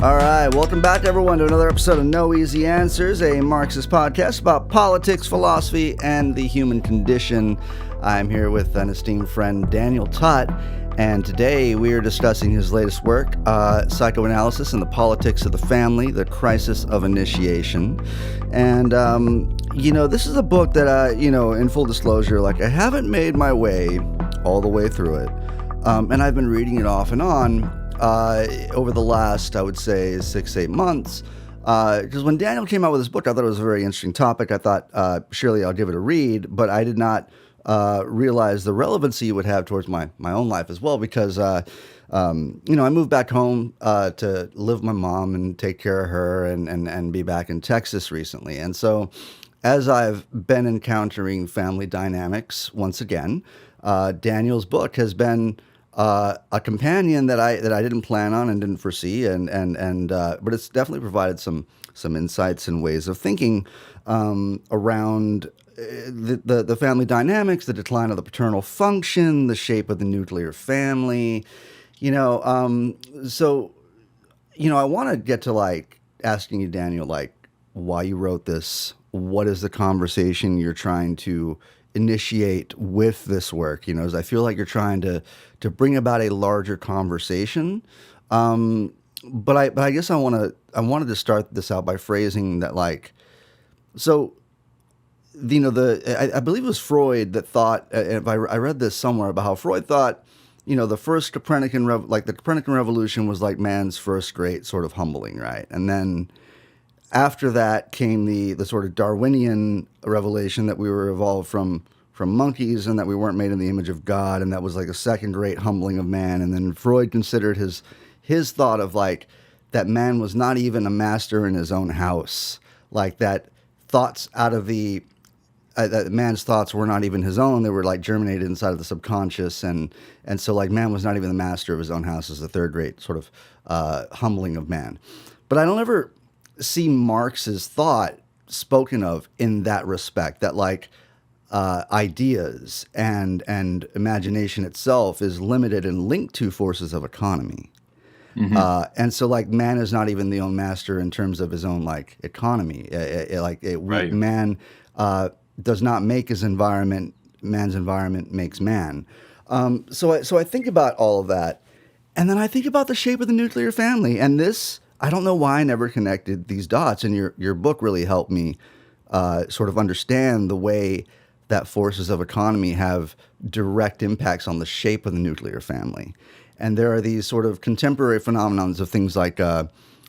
All right, welcome back, everyone, to another episode of No Easy Answers, a Marxist podcast about politics, philosophy, and the human condition. I'm here with an esteemed friend, Daniel Tutt, and today we are discussing his latest work, Psychoanalysis and the Politics of the Family, The Crisis of Initiation. And, this is a book that, in full disclosure, I haven't made my way all the way through it, and I've been reading it off and on over the last, I would say, 6-8 months. Because when Daniel came out with this book, I thought it was a very interesting topic. I thought, surely I'll give it a read, but I did not realize the relevancy it would have towards my own life as well, because, I moved back home to live with my mom and take care of her and be back in Texas recently. And so as I've been encountering family dynamics once again, Daniel's book has been a companion that I didn't plan on and didn't foresee, but it's definitely provided some insights and ways of thinking around the family dynamics, the decline of the paternal function, the shape of the nuclear family. I want to get to asking you, Daniel, why you wrote this. What is the conversation you're trying to initiate with this work? As I feel like you're trying to bring about a larger conversation. But I guess I wanted to start this out by phrasing that I believe it was Freud that thought, I read this somewhere about how Freud thought, the first Copernican, the Copernican revolution was like man's first great sort of humbling, right? And then after that came the sort of Darwinian revelation that we were evolved from monkeys and that we weren't made in the image of God, and that was like a second great humbling of man. And then Freud considered his thought of that man was not even a master in his own house, that thoughts out of that man's thoughts were not even his own. They were germinated inside of the subconscious, and so man was not even the master of his own house, as the third great sort of humbling of man. But I don't ever see Marx's thought spoken of in that respect, that ideas and imagination itself is limited and linked to forces of economy. Mm-hmm. And so man is not even the own master in terms of his own economy. Right. Man does not make his environment. Man's environment makes man. So I think about all of that, and then I think about the shape of the nuclear family, and this. I don't know why I never connected these dots, and your book really helped me sort of understand the way that forces of economy have direct impacts on the shape of the nuclear family. And there are these sort of contemporary phenomenons of things like,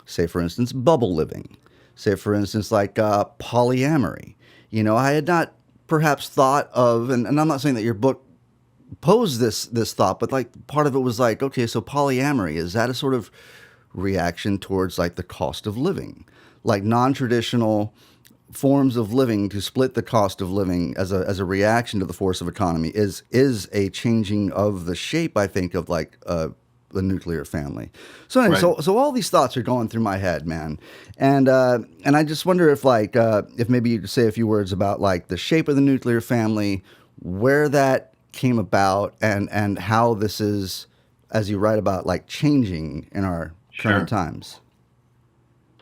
say, for instance, bubble living. Say, for instance, polyamory. I had not perhaps thought of, and I'm not saying that your book posed this thought, but part of it was okay, so polyamory, is that a sort of reaction towards the cost of living, non-traditional forms of living to split the cost of living as a reaction to the force of economy is a changing of the shape, I think, of the nuclear family. So anyway, right. so all these thoughts are going through my head, man, and I just wonder if maybe you could say a few words about the shape of the nuclear family, where that came about, and how this is, as you write about, changing in our current times.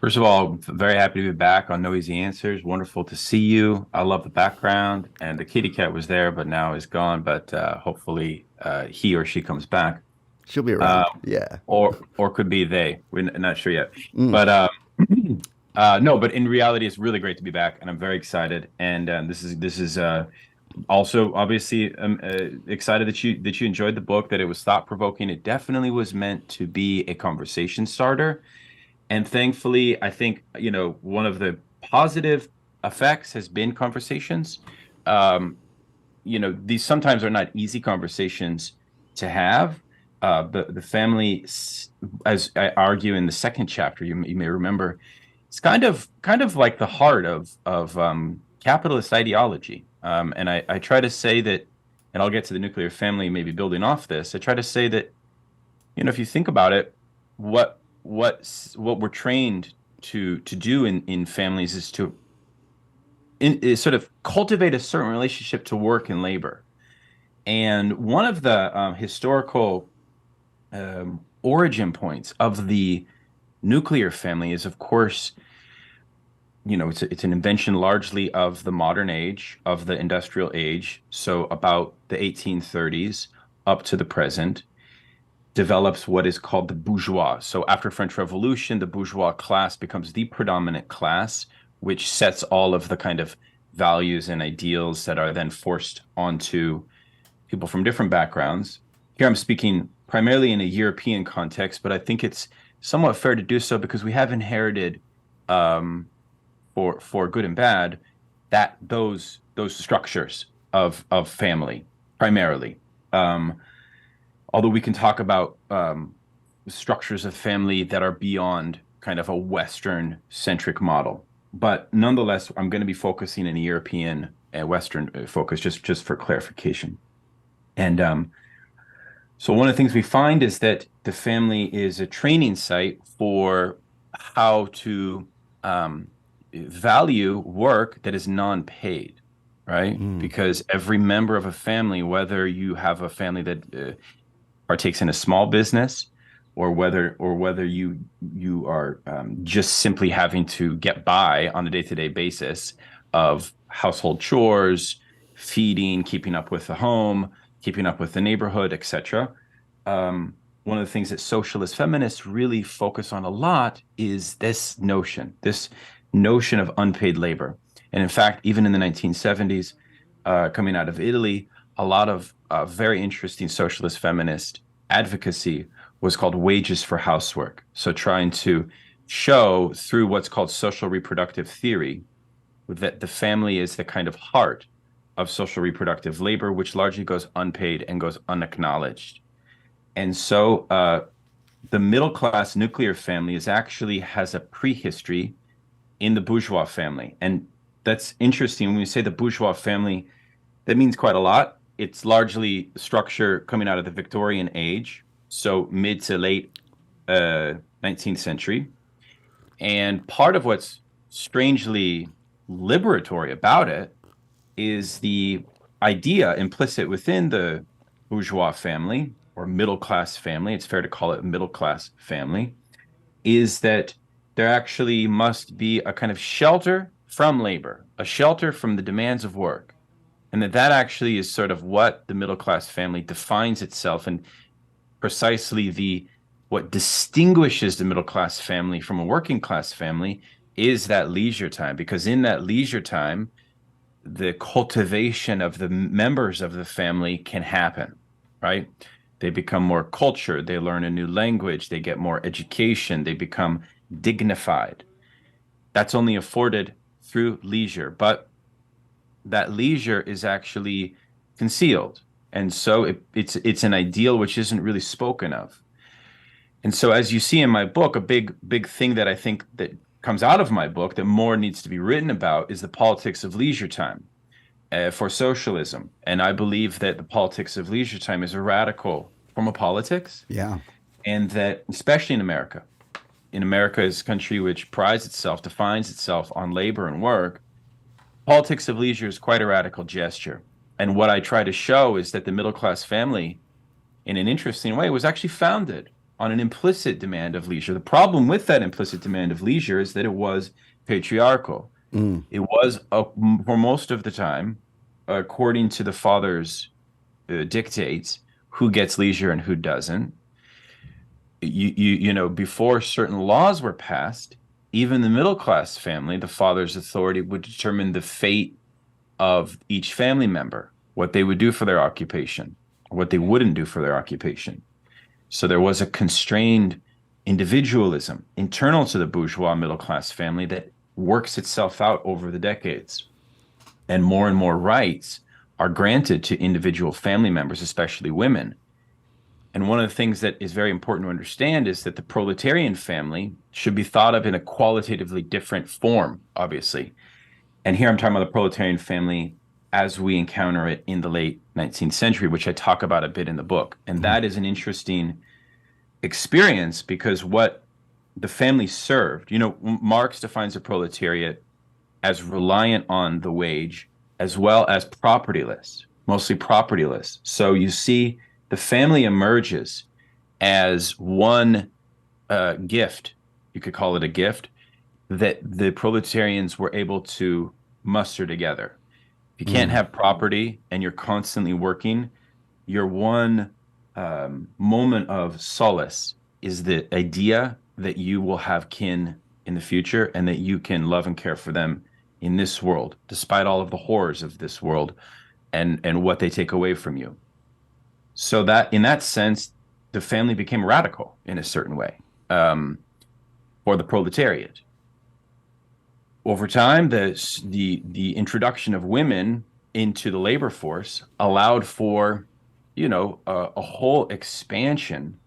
First of all, very happy to be back on No Easy Answers. Wonderful to see you. I love the background, and the kitty cat was there, but now is gone. But hopefully he or she comes back. She'll be around. Yeah. Or could be they. We're not sure yet. But no. But in reality, it's really great to be back, and I'm very excited. And this is also obviously excited that you enjoyed the book, that it was thought provoking. It definitely was meant to be a conversation starter. And thankfully, I think, one of the positive effects has been conversations. These sometimes are not easy conversations to have. The family, as I argue in the second chapter, you may remember, it's kind of like the heart of capitalist ideology. And I try to say that, and I'll get to the nuclear family maybe building off this, I try to say that, if you think about it, what we're trained to do in families is to sort of cultivate a certain relationship to work and labor. And one of the historical origin points of the nuclear family is, of course, it's an invention largely of the modern age, of the industrial age. So about the 1830s up to the present, develops what is called the bourgeois. So after French Revolution, the bourgeois class becomes the predominant class, which sets all of the kind of values and ideals that are then forced onto people from different backgrounds. Here I'm speaking primarily in a European context, but I think it's somewhat fair to do so because we have inherited, for good and bad, that those structures of family primarily. Although we can talk about structures of family that are beyond kind of a Western centric model. But nonetheless, I'm going to be focusing in a European and Western focus just for clarification. And so one of the things we find is that the family is a training site for how to value work that is non-paid, right? Because every member of a family, whether you have a family that partakes in a small business, or whether you are just simply having to get by on a day-to-day basis of household chores, feeding, keeping up with the home, keeping up with the neighborhood, etc. One of the things that socialist feminists really focus on a lot is this notion of unpaid labor. And in fact, even in the 1970s, coming out of Italy, a lot of very interesting socialist feminist advocacy was called wages for housework. So trying to show through what's called social reproductive theory that the family is the kind of heart of social reproductive labor, which largely goes unpaid and goes unacknowledged. And so the middle class nuclear family has a prehistory in the bourgeois family. And that's interesting. When we say the bourgeois family, that means quite a lot. It's largely structure coming out of the Victorian age, so mid to late 19th century. And part of what's strangely liberatory about it is the idea implicit within the bourgeois family or middle class family, it's fair to call it a middle class family, is that there actually must be a kind of shelter from labor, a shelter from the demands of work. And that actually is sort of what the middle class family defines itself, and precisely what distinguishes the middle class family from a working class family is that leisure time, because in that leisure time, the cultivation of the members of the family can happen, right? They become more cultured, they learn a new language, they get more education, they become dignified. That's only afforded through leisure, but that leisure is actually concealed. And so it's an ideal which isn't really spoken of. And so as you see in my book, a big thing that I think that comes out of my book that more needs to be written about is the politics of leisure time for socialism. And I believe that the politics of leisure time is a radical form of politics. Yeah. And that, especially in America is a country which defines itself on labor and work, politics of leisure is quite a radical gesture. And what I try to show is that the middle class family, in an interesting way, was actually founded on an implicit demand of leisure. The problem with that implicit demand of leisure is that it was patriarchal. It was, for most of the time, according to the father's dictates, who gets leisure and who doesn't. Before certain laws were passed, even the middle class family, the father's authority would determine the fate of each family member, what they would do for their occupation, what they wouldn't do for their occupation. So there was a constrained individualism internal to the bourgeois middle class family that works itself out over the decades. And more rights are granted to individual family members, especially women. And one of the things that is very important to understand is that the proletarian family should be thought of in a qualitatively different form, obviously. And here I'm talking about the proletarian family as we encounter it in the late 19th century, which I talk about a bit in the book. And that is an interesting experience because what the family served, Marx defines the proletariat as reliant on the wage as well as propertyless, mostly propertyless. So you see the family emerges as one gift you could call it a gift, that the proletarians were able to muster together. If you can't have property and you're constantly working, your one moment of solace is the idea that you will have kin in the future and that you can love and care for them in this world, despite all of the horrors of this world and what they take away from you. So that in that sense, the family became radical in a certain way for the proletariat. Over time, the introduction of women into the labor force allowed for, a whole expansion,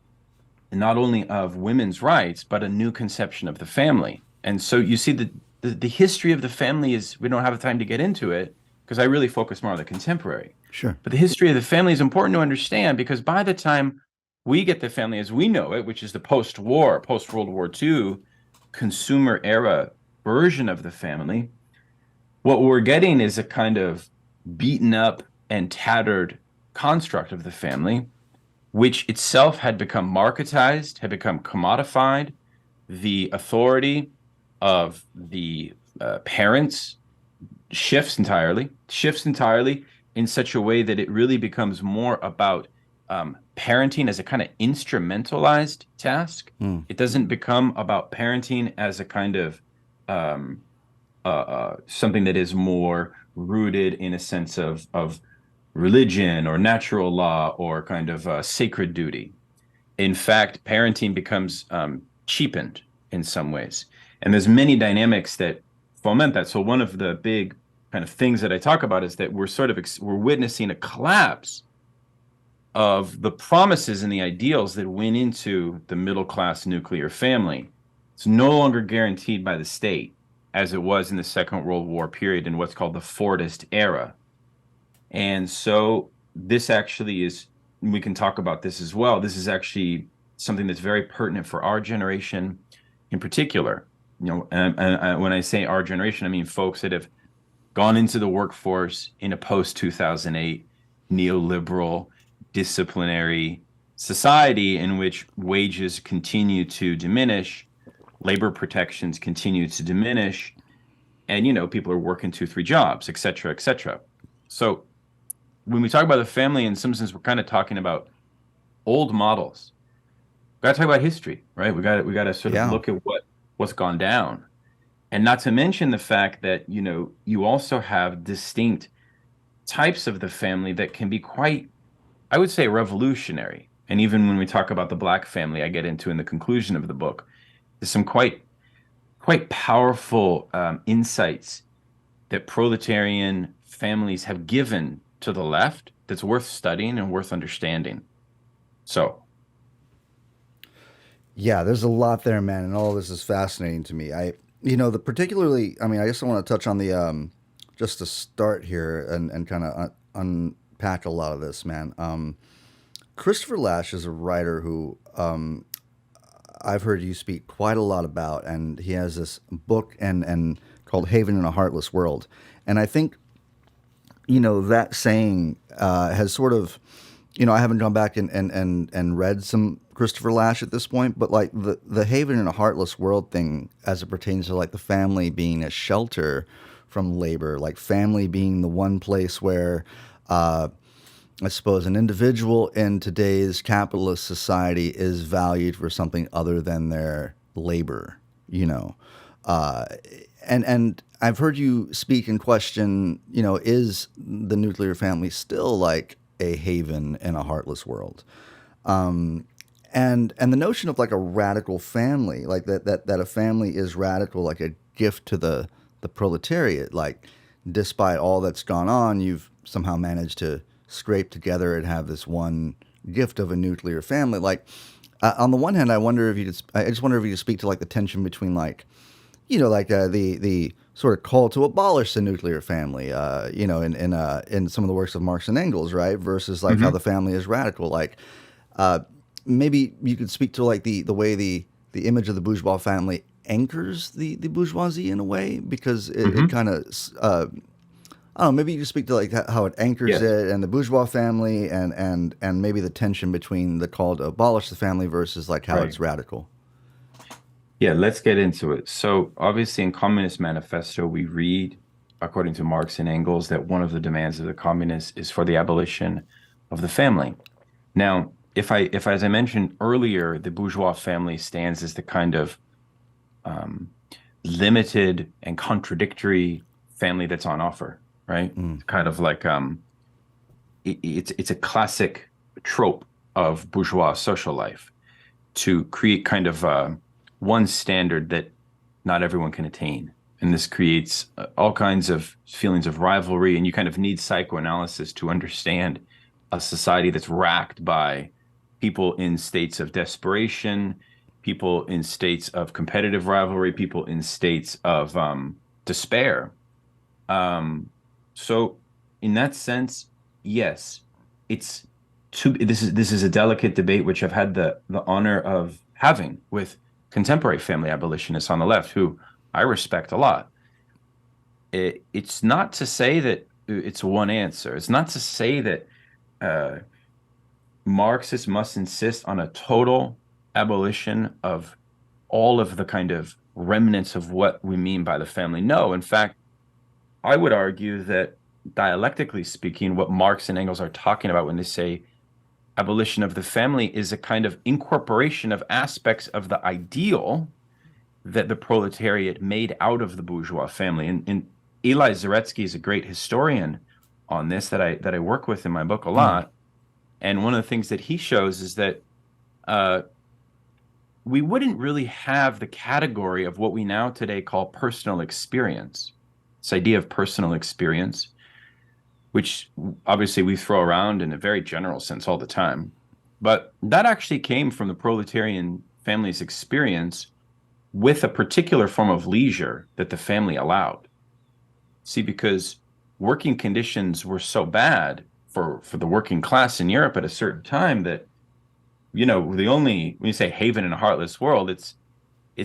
not only of women's rights, but a new conception of the family. And so you see the history of the family is, we don't have the time to get into it because I really focus more on the contemporary. Sure. But the history of the family is important to understand because by the time we get the family as we know it, which is the post-World War II consumer era version of the family, what we're getting is a kind of beaten up and tattered construct of the family, which itself had become marketized, had become commodified. The authority of the parents shifts entirely in such a way that it really becomes more about parenting as a kind of instrumentalized task. It doesn't become about parenting as a kind of something that is more rooted in a sense of religion or natural law or kind of sacred duty. In fact, parenting becomes cheapened in some ways. And there's many dynamics that foment that. So one of the big kind of things that I talk about is that we're witnessing a collapse of the promises and the ideals that went into the middle-class nuclear family. It's no longer guaranteed by the state, as it was in the Second World War period in what's called the Fordist era. And so this actually is, we can talk about this as well, this is actually something that's very pertinent for our generation in particular. And when I say our generation, I mean folks that have gone into the workforce in a post-2008 neoliberal disciplinary society in which wages continue to diminish, labor protections continue to diminish, and people are working 2-3 jobs, et cetera, et cetera. So when we talk about the family, in some sense, we're kind of talking about old models. We got to talk about history, right? We got to sort of look at what's gone down, and not to mention the fact that you also have distinct types of the family that can be quite, I would say, revolutionary. And even when we talk about the Black family, I get into in the conclusion of the book, there's some quite powerful insights that proletarian families have given to the left that's worth studying and worth understanding. So. Yeah, there's a lot there, man, and all this is fascinating to me. I guess I want to touch on the, just to start here and kind of unpack a lot of this, man. Christopher Lasch is a writer who I've heard you speak quite a lot about, and he has this book and called Haven in a Heartless World. And I think, that saying has sort of, I haven't gone back and read some Christopher Lasch at this point, but like the Haven in a Heartless World thing as it pertains to like the family being a shelter from labor, like family being the one place where I suppose an individual in today's capitalist society is valued for something other than their labor, and I've heard you speak and question, is the nuclear family still like a haven in a heartless world? And the notion of like a radical family, like that a family is radical, like a gift to the proletariat, like despite all that's gone on, you've somehow managed to scrape together and have this one gift of a nuclear family. Like on the one hand, I just wonder if you could speak to like the tension between like, the sort of call to abolish the nuclear family, in some of the works of Marx and Engels, right? Versus like how the family is radical. Like maybe you could speak to like the way the image of the bourgeois family anchors the bourgeoisie in a way, because it kind of I don't know, maybe you just speak to like how it anchors it and the bourgeois family and maybe the tension between the call to abolish the family versus like how it's radical. Yeah, let's get into it. So, obviously, in Communist Manifesto, we read, according to Marx and Engels, that one of the demands of the communists is for the abolition of the family. Now, if as I mentioned earlier, the bourgeois family stands as the kind of um, limited and contradictory family that's on offer, right? Mm. Kind of like it's a classic trope of bourgeois social life to create kind of one standard that not everyone can attain. And this creates all kinds of feelings of rivalry. And you kind of need psychoanalysis to understand a society that's racked by people in states of desperation, people in states of competitive rivalry, people in states of despair. Um, so, in that sense, yes, it's this is a delicate debate which I've had the honor of having with contemporary family abolitionists on the left, who I respect a lot. It's not to say that it's one answer. It's not to say that uh, Marxists must insist on a total abolition of all of the kind of remnants of what we mean by the family. No, in fact, I would argue that dialectically speaking, what Marx and Engels are talking about when they say abolition of the family is a kind of incorporation of aspects of the ideal that the proletariat made out of the bourgeois family. And Eli Zaretsky is a great historian on this that I work with in my book a lot. And one of the things that he shows is that we wouldn't really have the category of what we now today call personal experience. This idea of personal experience, which obviously we throw around in a very general sense all the time. But that actually came from the proletarian family's experience with a particular form of leisure that the family allowed. See, because working conditions were so bad for the working class in Europe at a certain time that, the only, when you say haven in a heartless world, it's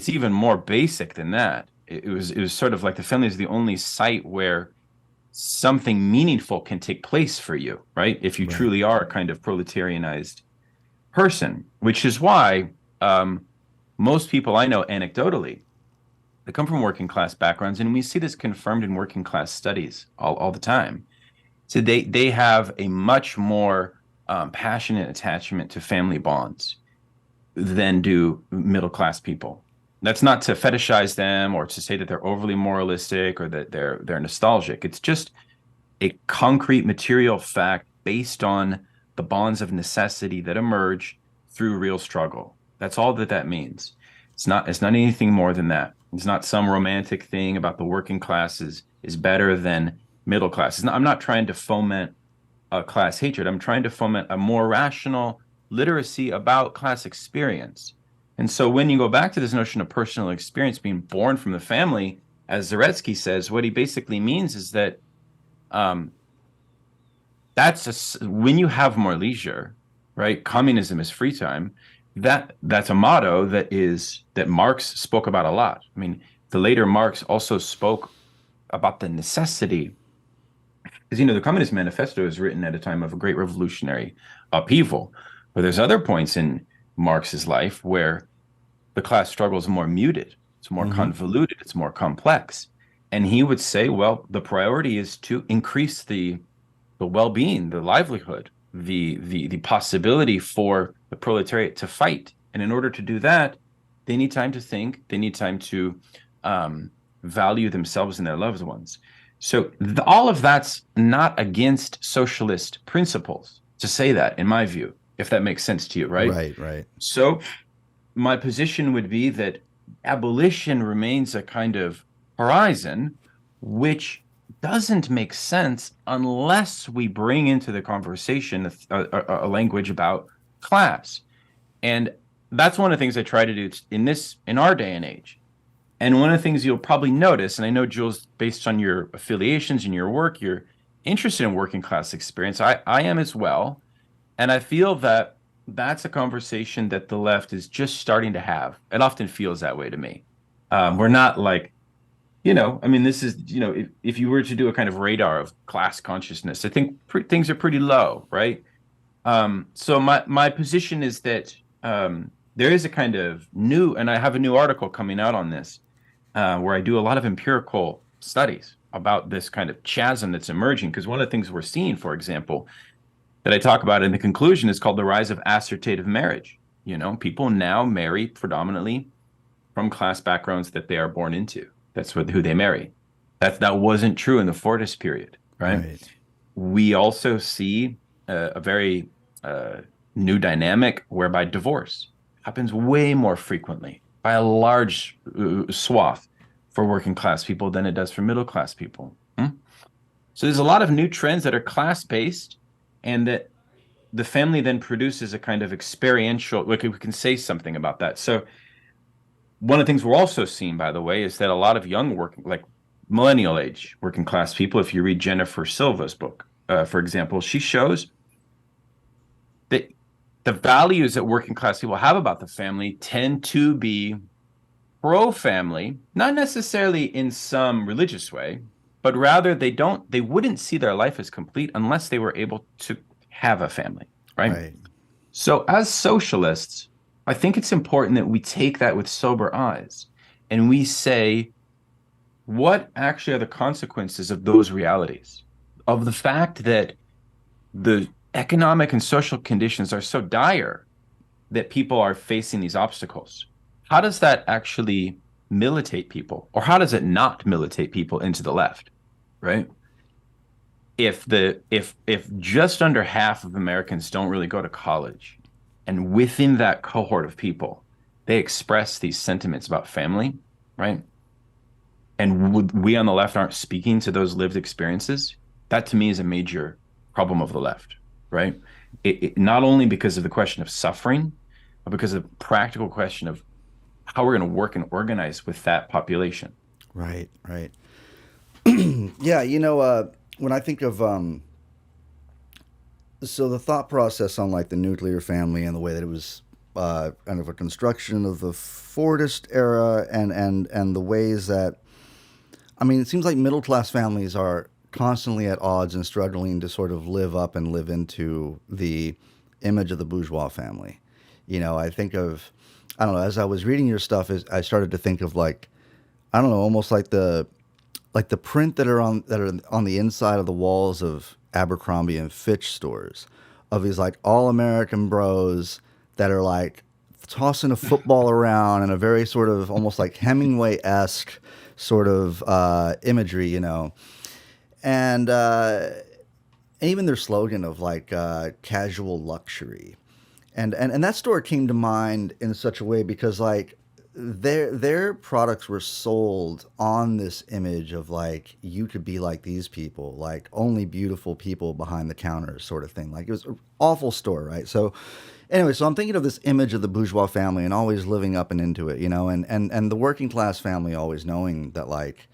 even more basic than that. It was sort of like the family is the only site where something meaningful can take place for you, right? If you truly are a kind of proletarianized person, which is why most people I know anecdotally, they come from working class backgrounds, and we see this confirmed in working class studies all the time. So they have a much more passionate attachment to family bonds than do middle class people. That's not to fetishize them or to say that they're overly moralistic or that they're nostalgic. It's just a concrete material fact based on the bonds of necessity that emerge through real struggle. That's all that means. It's not anything more than that. It's not some romantic thing about the working classes is better than middle class. I'm not trying to foment a class hatred. I'm trying to foment a more rational literacy about class experience. And so when you go back to this notion of personal experience being born from the family, as Zaretsky says, what he basically means is that when you have more leisure, right? Communism is free time. That's a motto that Marx spoke about a lot. I mean, the later Marx also spoke about the necessity, because the Communist Manifesto is written at a time of a great revolutionary upheaval, but there's other points in Marx's life where the class struggle is more muted, it's more convoluted, it's more complex. And he would say, well, the priority is to increase the well-being, the livelihood, the possibility for the proletariat to fight. And in order to do that, they need time to think, they need time to value themselves and their loved ones. So all of that's not against socialist principles, to say that, in my view, if that makes sense to you, right? Right. So my position would be that abolition remains a kind of horizon which doesn't make sense unless we bring into the conversation a language about class. And that's one of the things I try to do in our day and age. And one of the things you'll probably notice, and I know, Jules, based on your affiliations and your work, you're interested in working class experience. I am as well. And I feel that that's a conversation that the left is just starting to have. It often feels that way to me. We're not like, this is, if you were to do a kind of radar of class consciousness, I think things are pretty low, right? So my position is that there is a kind of new, and I have a new article coming out on this, where I do a lot of empirical studies about this kind of chasm that's emerging. Because one of the things we're seeing, for example, that I talk about in the conclusion is called the rise of assertive marriage. People now marry predominantly from class backgrounds that they are born into. That's who they marry. That wasn't true in the Fordist period, right? We also see a very new dynamic whereby divorce happens way more frequently by a large swath for working class people than it does for middle class people. So there's a lot of new trends that are class based, and that the family then produces a kind of experiential, we can say something about that. So one of the things we're also seeing, by the way, is that a lot of young working, like millennial age working class people, if you read Jennifer Silva's book, for example, she shows that the values that working class people have about the family tend to be pro-family, not necessarily in some religious way, but rather they wouldn't see their life as complete unless they were able to have a family, right? So as socialists, I think it's important that we take that with sober eyes and we say, what actually are the consequences of those realities? Of the fact that the economic and social conditions are so dire that people are facing these obstacles. How does that actually militate people? Or how does it not militate people into the left, right? If just under half of Americans don't really go to college, and within that cohort of people, they express these sentiments about family, right? And we on the left aren't speaking to those lived experiences, that to me is a major problem of the left, right? It not only because of the question of suffering, but because of the practical question of how we're going to work and organize with that population. Right. Yeah, when I think of so the thought process on like the nuclear family and the way that it was kind of a construction of the Fordist era, and the ways that, I mean, it seems like middle class families are constantly at odds and struggling to sort of live up and live into the image of the bourgeois family. I think of, I don't know, as I was reading your stuff, I started to think of like, I don't know, almost like the print that are on the inside of the walls of Abercrombie and Fitch stores, of these like all American bros that are like tossing a football around in a very sort of almost like Hemingway-esque sort of imagery, and even their slogan of like casual luxury, and that store came to mind in such a way because like their products were sold on this image of like, you could be like these people, like only beautiful people behind the counter sort of thing. Like it was an awful store, right? So anyway, so I'm thinking of this image of the bourgeois family and always living up and into it, and the working class family always knowing that like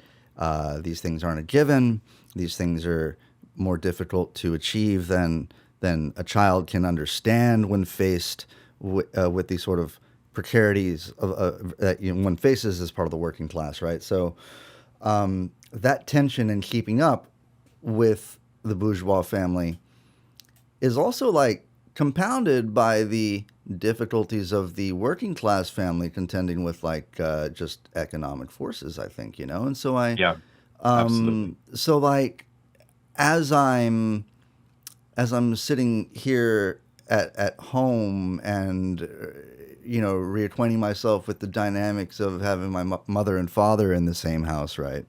these things aren't a given. These things are more difficult to achieve than a child can understand when faced with these sort of precarities that one faces as part of the working class, right? So that tension in keeping up with the bourgeois family is also like compounded by the difficulties of the working class family contending with like just economic forces, I think, and so absolutely. So like as I'm sitting here at home and reacquainting myself with the dynamics of having my mother and father in the same house, right?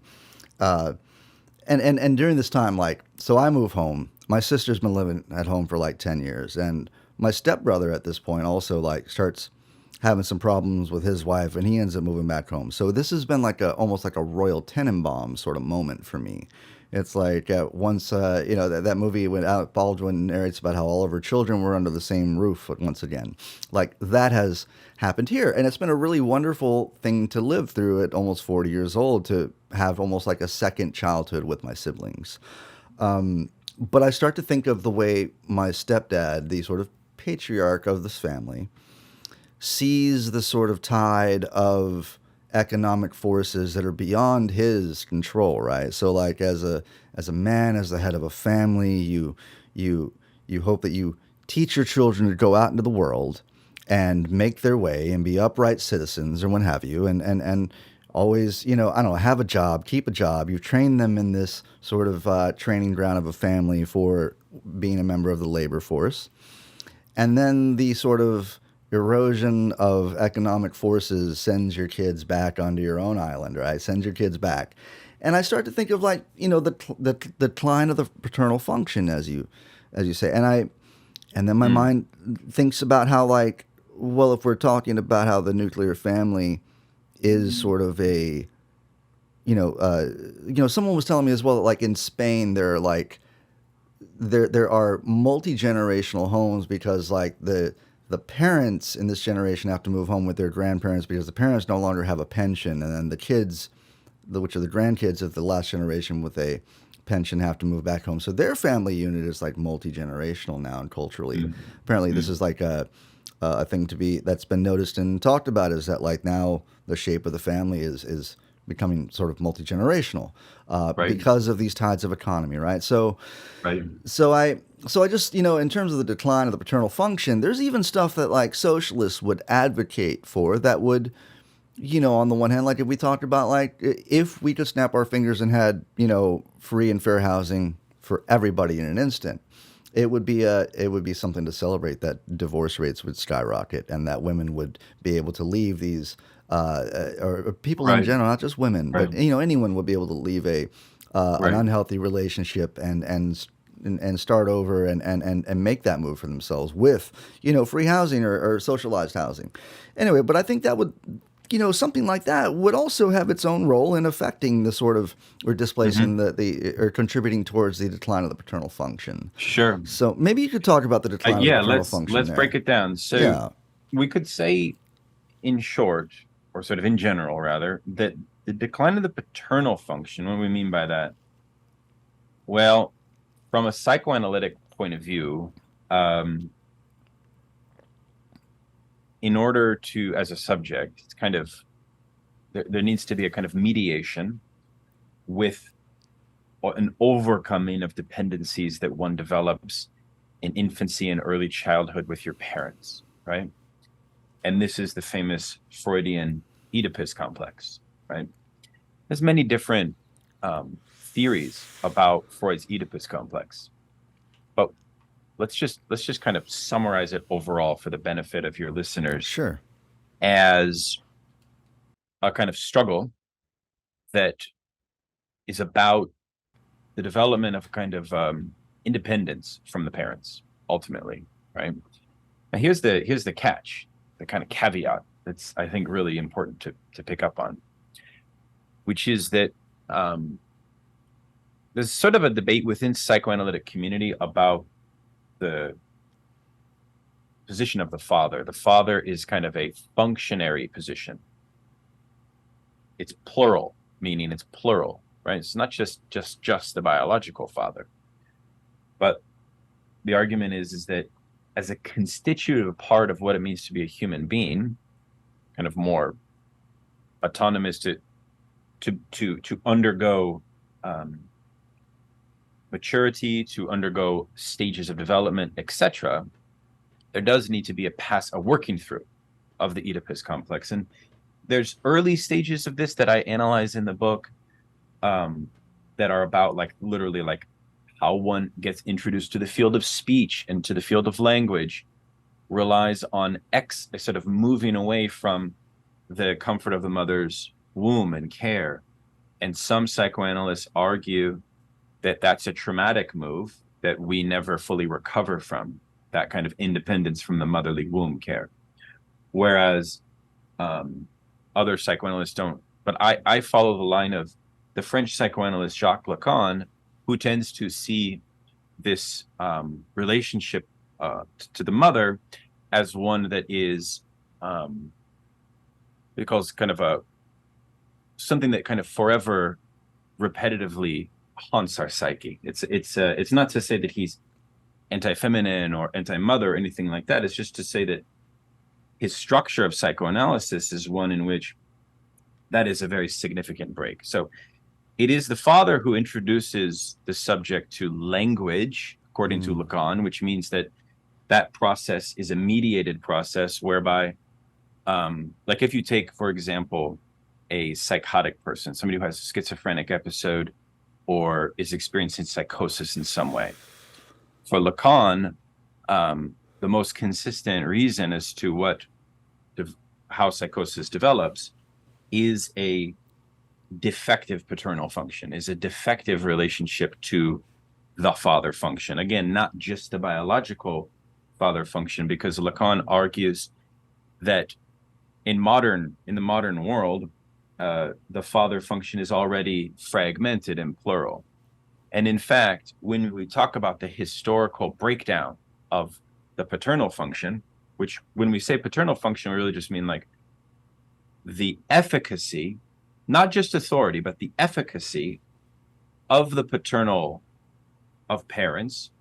And during this time, like, so I move home. My sister's been living at home for like 10 years, and my stepbrother at this point also like starts having some problems with his wife, and he ends up moving back home. So this has been like almost like a Royal Tenenbaum sort of moment for me. It's like once, that movie when Alec Baldwin narrates about how all of her children were under the same roof once again. Like that has happened here. And it's been a really wonderful thing to live through at almost 40 years old, to have almost like a second childhood with my siblings. But I start to think of the way my stepdad, the sort of patriarch of this family, sees the sort of tide of economic forces that are beyond his control, right? So like as a man, as the head of a family, you hope that you teach your children to go out into the world and make their way and be upright citizens or what have you, and always, I don't know, have a job, keep a job. You've trained them in this sort of training ground of a family for being a member of the labor force. And then the sort of erosion of economic forces sends your kids back onto your own island, right? Sends your kids back. And I start to think of like, the decline of the paternal function, as you say. And then my mind thinks about how, like, well, if we're talking about how the nuclear family is sort of a, someone was telling me as well that, like, in Spain, there are multi-generational homes because, like, the parents in this generation have to move home with their grandparents because the parents no longer have a pension, and then the kids, which are the grandkids of the last generation with a pension, have to move back home. So their family unit is like multi-generational now, and culturally, apparently, this is like a thing that's been noticed and talked about, is that, like, now the shape of the family is becoming sort of multi-generational because of these tides of economy, right? So I just, in terms of the decline of the paternal function, there's even stuff that, like, socialists would advocate for that would, on the one hand, like if we talked about, like, if we could snap our fingers and had, free and fair housing for everybody in an instant, it would be something to celebrate, that divorce rates would skyrocket and that women would be able to leave these, or people in general, not just women, but, anyone would be able to leave an unhealthy relationship and start over and make that move for themselves with, free housing or socialized housing. Anyway, but I think that would, something like that would also have its own role in affecting the sort of, or displacing or contributing towards the decline of the paternal function. Sure. So maybe you could talk about the decline of the paternal function. Let's break it down. So we could say, in short, or sort of in general rather, that the decline of the paternal function, what do we mean by that? Well, from a psychoanalytic point of view, in order to, as a subject, it's kind of, there needs to be a kind of mediation with an overcoming of dependencies that one develops in infancy and early childhood with your parents, right? And this is the famous Freudian Oedipus complex, right? There's many different theories about Freud's Oedipus complex, but let's just kind of summarize it overall for the benefit of your listeners. Sure. As a kind of struggle that is about the development of kind of independence from the parents, ultimately, right? Now, here's the catch, the kind of caveat that's, I think, really important to pick up on, which is that there's sort of a debate within psychoanalytic community about the position of the father. The father is kind of a functionary position. It's plural, meaning it's plural, right? It's not just the biological father. But the argument is that as a constitutive part of what it means to be a human being, kind of more autonomous to undergo maturity, to undergo stages of development, etc., there does need to be a working through of the Oedipus complex. And there's early stages of this that I analyze in the book that are about, like, literally, like, how one gets introduced to the field of speech and to the field of language, relies on sort of moving away from the comfort of the mother's womb and care. And some psychoanalysts argue that that's a traumatic move that we never fully recover from, that kind of independence from the motherly womb care. Whereas other psychoanalysts don't. But I follow the line of the French psychoanalyst Jacques Lacan, who tends to see this relationship to the mother as one that is, he calls kind of something that kind of forever repetitively haunts our psyche. It's not to say that he's anti-feminine or anti-mother or anything like that. It's just to say that his structure of psychoanalysis is one in which that is a very significant break. So it is the father who introduces the subject to language, according to Lacan, which means that that process is a mediated process whereby, like if you take, for example, a psychotic person, somebody who has a schizophrenic episode or is experiencing psychosis in some way. For Lacan, the most consistent reason as to how psychosis develops is a defective paternal function, is a defective relationship to the father function. Again, not just the biological father function, because Lacan argues that in the modern world, the father function is already fragmented and plural. And in fact, when we talk about the historical breakdown of the paternal function, which when we say paternal function, we really just mean like the efficacy, not just authority, but the efficacy of the paternal, of parents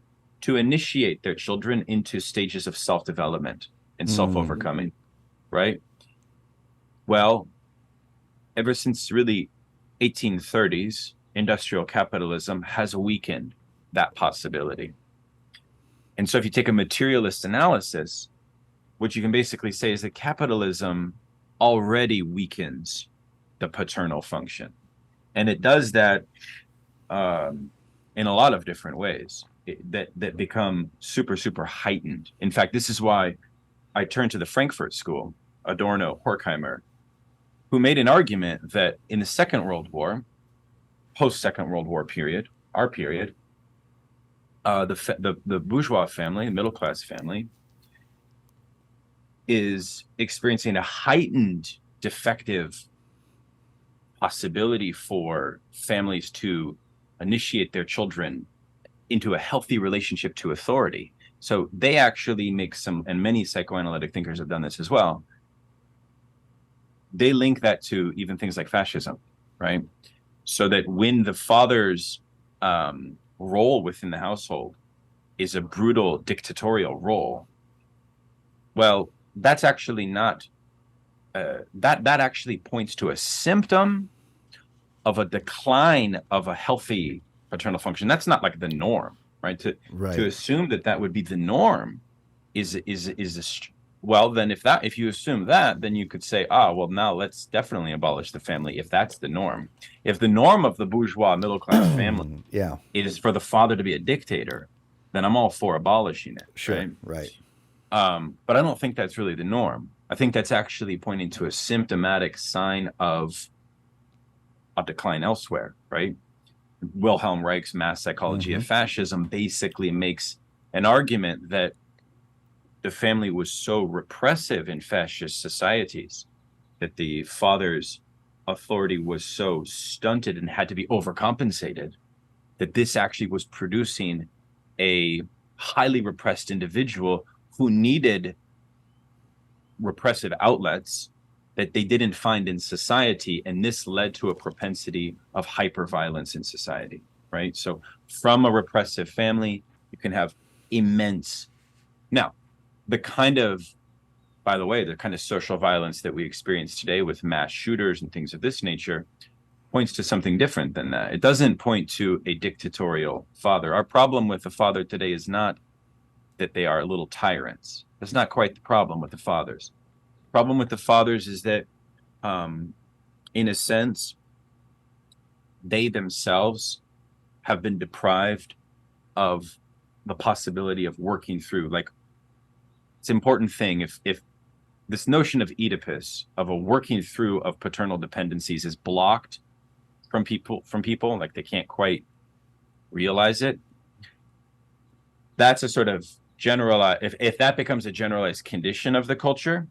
to initiate their children into stages of self-development and self-overcoming, right? Well, ever since really 1830s, industrial capitalism has weakened that possibility. And so if you take a materialist analysis, what you can basically say is that capitalism already weakens the paternal function. And it does that in a lot of different ways that become super, super heightened. In fact, this is why I turned to the Frankfurt School, Adorno, Horkheimer, who made an argument that in the Second World War, post-Second World War period, our period, the bourgeois family, the middle-class family, is experiencing a heightened defective possibility for families to initiate their children into a healthy relationship to authority. So they actually make some, and many psychoanalytic thinkers have done this as well, they link that to even things like fascism, right? So that when the father's role within the household is a brutal dictatorial role, well, that's actually not, that actually points to a symptom of a decline of a healthy paternal function. That's not like the norm, right? To assume that would be the norm well, then if you assume that, then you could say, well, now let's definitely abolish the family if that's the norm. If the norm of the bourgeois middle-class family is for the father to be a dictator, then I'm all for abolishing it. Sure, right. But I don't think that's really the norm. I think that's actually pointing to a symptomatic sign of a decline elsewhere, right? Wilhelm Reich's Mass Psychology of Fascism basically makes an argument that the family was so repressive in fascist societies that the father's authority was so stunted and had to be overcompensated, that this actually was producing a highly repressed individual who needed repressive outlets that they didn't find in society, and this led to a propensity of hyperviolence in society, right? So from a repressive family, you can have immense... Now, the kind of social violence that we experience today with mass shooters and things of this nature points to something different than that. It doesn't point to a dictatorial father. Our problem with the father today is not that they are little tyrants. That's not quite the problem with the fathers. The problem with the fathers is that, in a sense, they themselves have been deprived of the possibility of working through, like, it's an important thing. If this notion of Oedipus, of a working through of paternal dependencies, is blocked from people, like they can't quite realize it, that's a sort of generalized, if that becomes a generalized condition of the culture,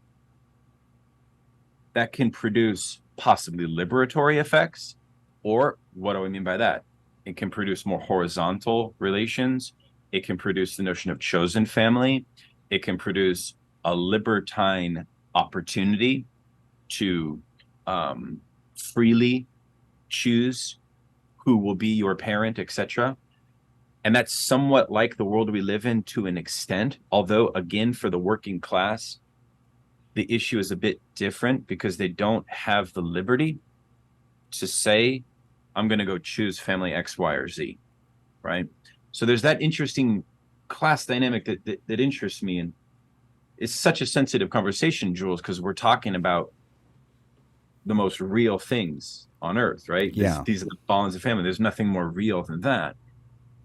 that can produce possibly liberatory effects. Or what do I mean by that? It can produce more horizontal relations. It can produce the notion of chosen family. It can produce a libertine opportunity to freely choose who will be your parent, etc. And that's somewhat like the world we live in to an extent, although, again, for the working class, the issue is a bit different because they don't have the liberty to say, I'm going to go choose family X, Y, or Z, right? So there's that interesting class dynamic that interests me, and it's such a sensitive conversation, Jules, because we're talking about the most real things on earth, right? Yeah. These are the bonds of family. There's nothing more real than that,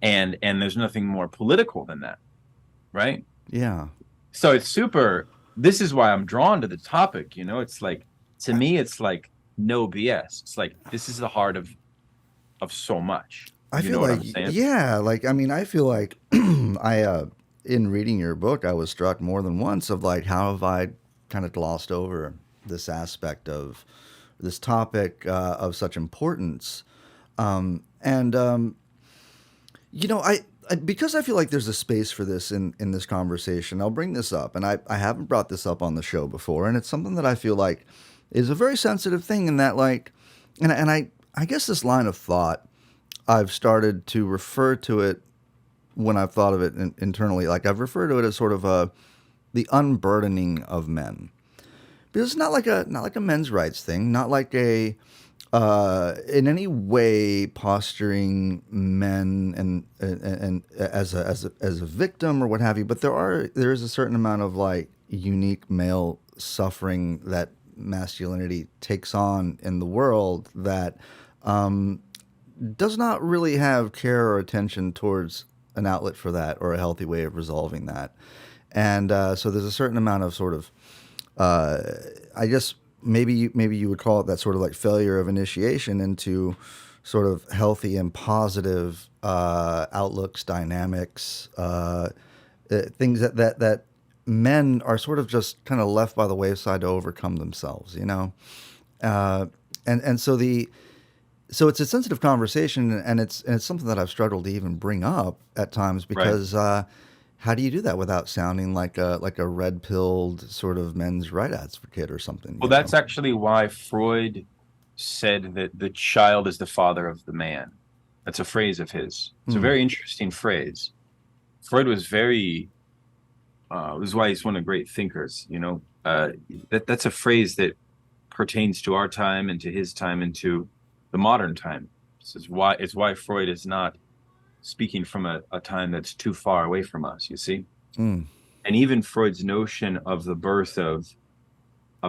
and there's nothing more political than that, right? Yeah. So it's super. This is why I'm drawn to the topic. It's like, to me, it's like no BS. It's like, this is the heart of so much. I You feel know what like, I'm saying? yeah, like, I mean, I feel like in reading your book, I was struck more than once of like, how have I kind of glossed over this aspect of this topic of such importance? And because I feel like there's a space for this in this conversation, I'll bring this up. And I haven't brought this up on the show before. And it's something that I feel like is a very sensitive thing in that, like, and I guess this line of thought, I've started to refer to it when I've thought of it internally. Like, I've referred to it as sort of the unburdening of men, because it's not like a men's rights thing, not like a in any way posturing men and as a victim or what have you. But there is a certain amount of like unique male suffering that masculinity takes on in the world that does not really have care or attention towards an outlet for that or a healthy way of resolving that. And so there's a certain amount of sort of, I guess maybe you would call it that sort of like failure of initiation into sort of healthy and positive outlooks, dynamics, things that men are sort of just kind of left by the wayside to overcome themselves, and so it's a sensitive conversation, and it's something that I've struggled to even bring up at times Right. because how do you do that without sounding like a red-pilled sort of men's right advocate or something? Well, that's actually why Freud said that the child is the father of the man. That's a phrase of his. It's a very interesting phrase. Freud was very, this is why he's one of the great thinkers, that's a phrase that pertains to our time and to his time and to the modern time. This is why Freud is not speaking from a time that's too far away from us, you see? And even Freud's notion of the birth of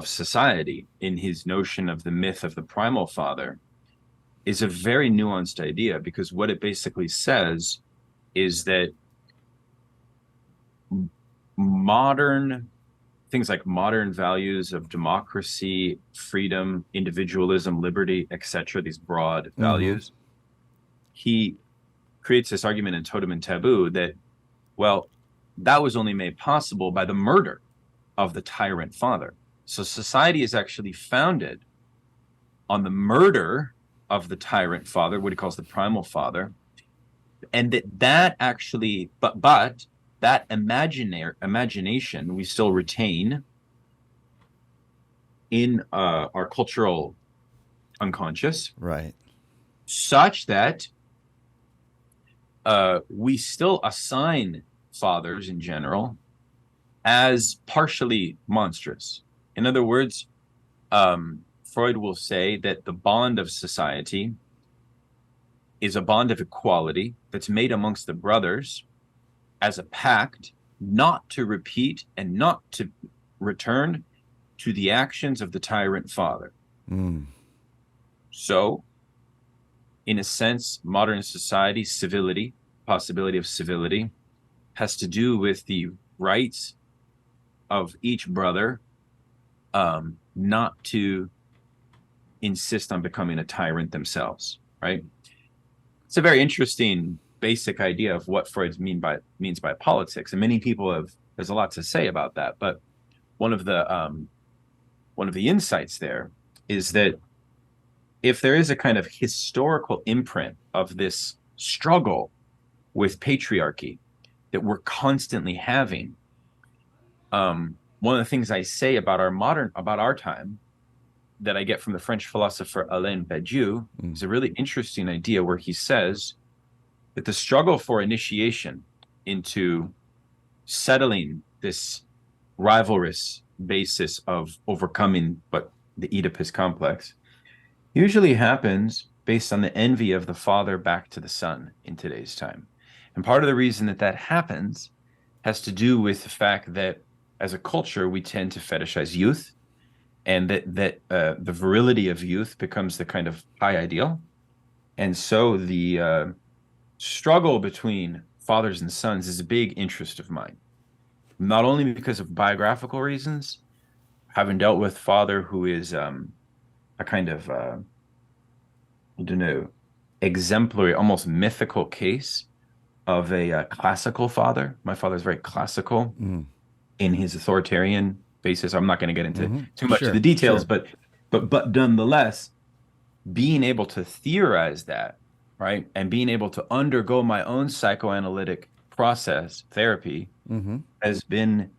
society, in his notion of the myth of the primal father, is a very nuanced idea, because what it basically says is that modern things like modern values of democracy, freedom, individualism, liberty, etc., these broad values, he creates this argument in Totem and Taboo that, well, that was only made possible by the murder of the tyrant father. So society is actually founded on the murder of the tyrant father, what he calls the primal father, and that actually, but that imagination we still retain in our cultural unconscious, right, such that we still assign fathers in general as partially monstrous. In other words, Freud will say that the bond of society is a bond of equality that's made amongst the brothers as a pact not to repeat and not to return to the actions of the tyrant father. So, in a sense, modern society, civility, possibility of civility, has to do with the rights of each brother not to insist on becoming a tyrant themselves, right? It's a very interesting basic idea of what Freud means by politics, and many people there's a lot to say about that. But one of the insights there is that if there is a kind of historical imprint of this struggle with patriarchy that we're constantly having, one of the things I say about our time that I get from the French philosopher Alain Badiou is a really interesting idea, where he says that the struggle for initiation into settling this rivalrous basis of overcoming the Oedipus complex usually happens based on the envy of the father back to the son in today's time. And part of the reason that that happens has to do with the fact that as a culture, we tend to fetishize youth, and that the virility of youth becomes the kind of high ideal. And so the struggle between fathers and sons is a big interest of mine, not only because of biographical reasons, having dealt with father who is a kind of, I don't know, exemplary, almost mythical case of a classical father. My father is very classical in his authoritarian basis. I'm not going to get into too much of the details, but nonetheless, being able to theorize that, right, and being able to undergo my own psychoanalytic process, therapy, has been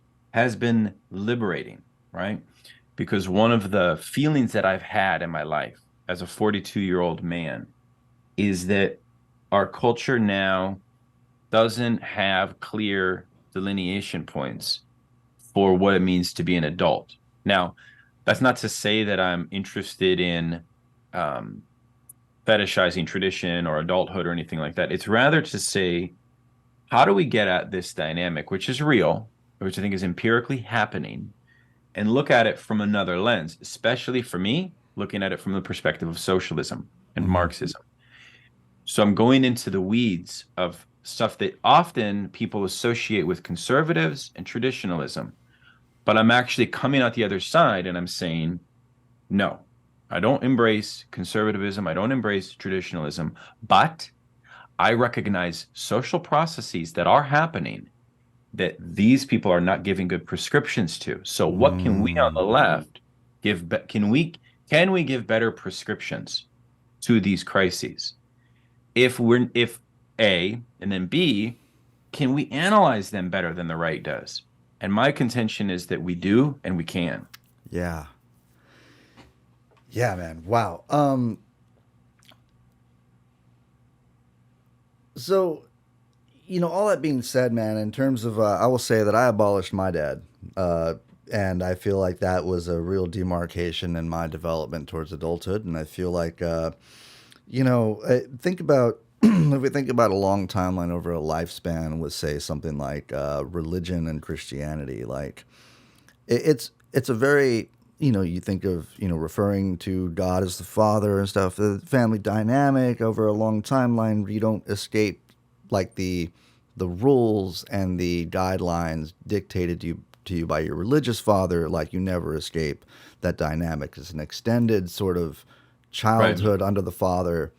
liberating, right? Because one of the feelings that I've had in my life as a 42-year-old man is that our culture now doesn't have clear delineation points for what it means to be an adult. Now, that's not to say that I'm interested in fetishizing tradition or adulthood or anything like that. It's rather to say, how do we get at this dynamic, which is real, which I think is empirically happening, and look at it from another lens, especially for me, looking at it from the perspective of socialism and Marxism. So I'm going into the weeds of stuff that often people associate with conservatives and traditionalism. But I'm actually coming out the other side and I'm saying, no, I don't embrace conservatism. I don't embrace traditionalism, but I recognize social processes that are happening that these people are not giving good prescriptions to. So what can we on the left give? Can we give better prescriptions to these crises? If A, and then B, can we analyze them better than the right does? And my contention is that we do and we can. Yeah. Yeah, man. Wow. So, all that being said, man, in terms of, I will say that I abolished my dad. And I feel like that was a real demarcation in my development towards adulthood. And I feel like, think about, if we think about a long timeline over a lifespan with, say, something like religion and Christianity, like it's a very, you think of, referring to God as the father and stuff, the family dynamic over a long timeline, you don't escape like the rules and the guidelines dictated to you by your religious father. Like you never escape that dynamic. It's an extended sort of childhood under the father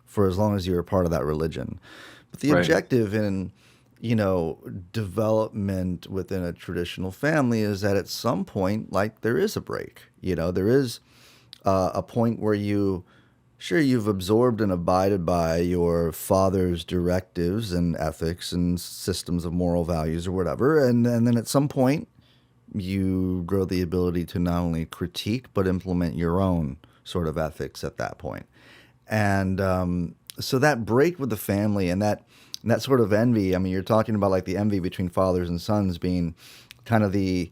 for as long as you're a part of that religion. But the objective in, development within a traditional family is that at some point, like there is a break, there is a point where you've absorbed and abided by your father's directives and ethics and systems of moral values or whatever. And then at some point you grow the ability to not only critique, but implement your own sort of ethics at that point. And so that break with the family and that sort of envy, I mean, you're talking about like the envy between fathers and sons being kind of the,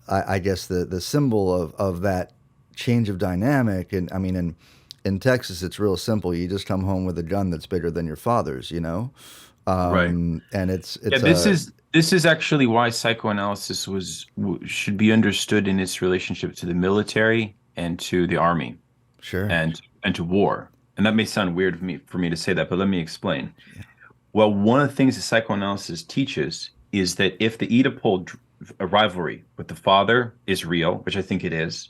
I guess, the symbol of that change of dynamic. And I mean, in Texas, it's real simple. You just come home with a gun that's bigger than your father's, And it's this is actually why psychoanalysis should be understood in its relationship to the military and to the army, and to war. And that may sound weird for me to say that, but let me explain. Yeah. Well, one of the things that psychoanalysis teaches is that if the Oedipal rivalry with the father is real, which I think it is,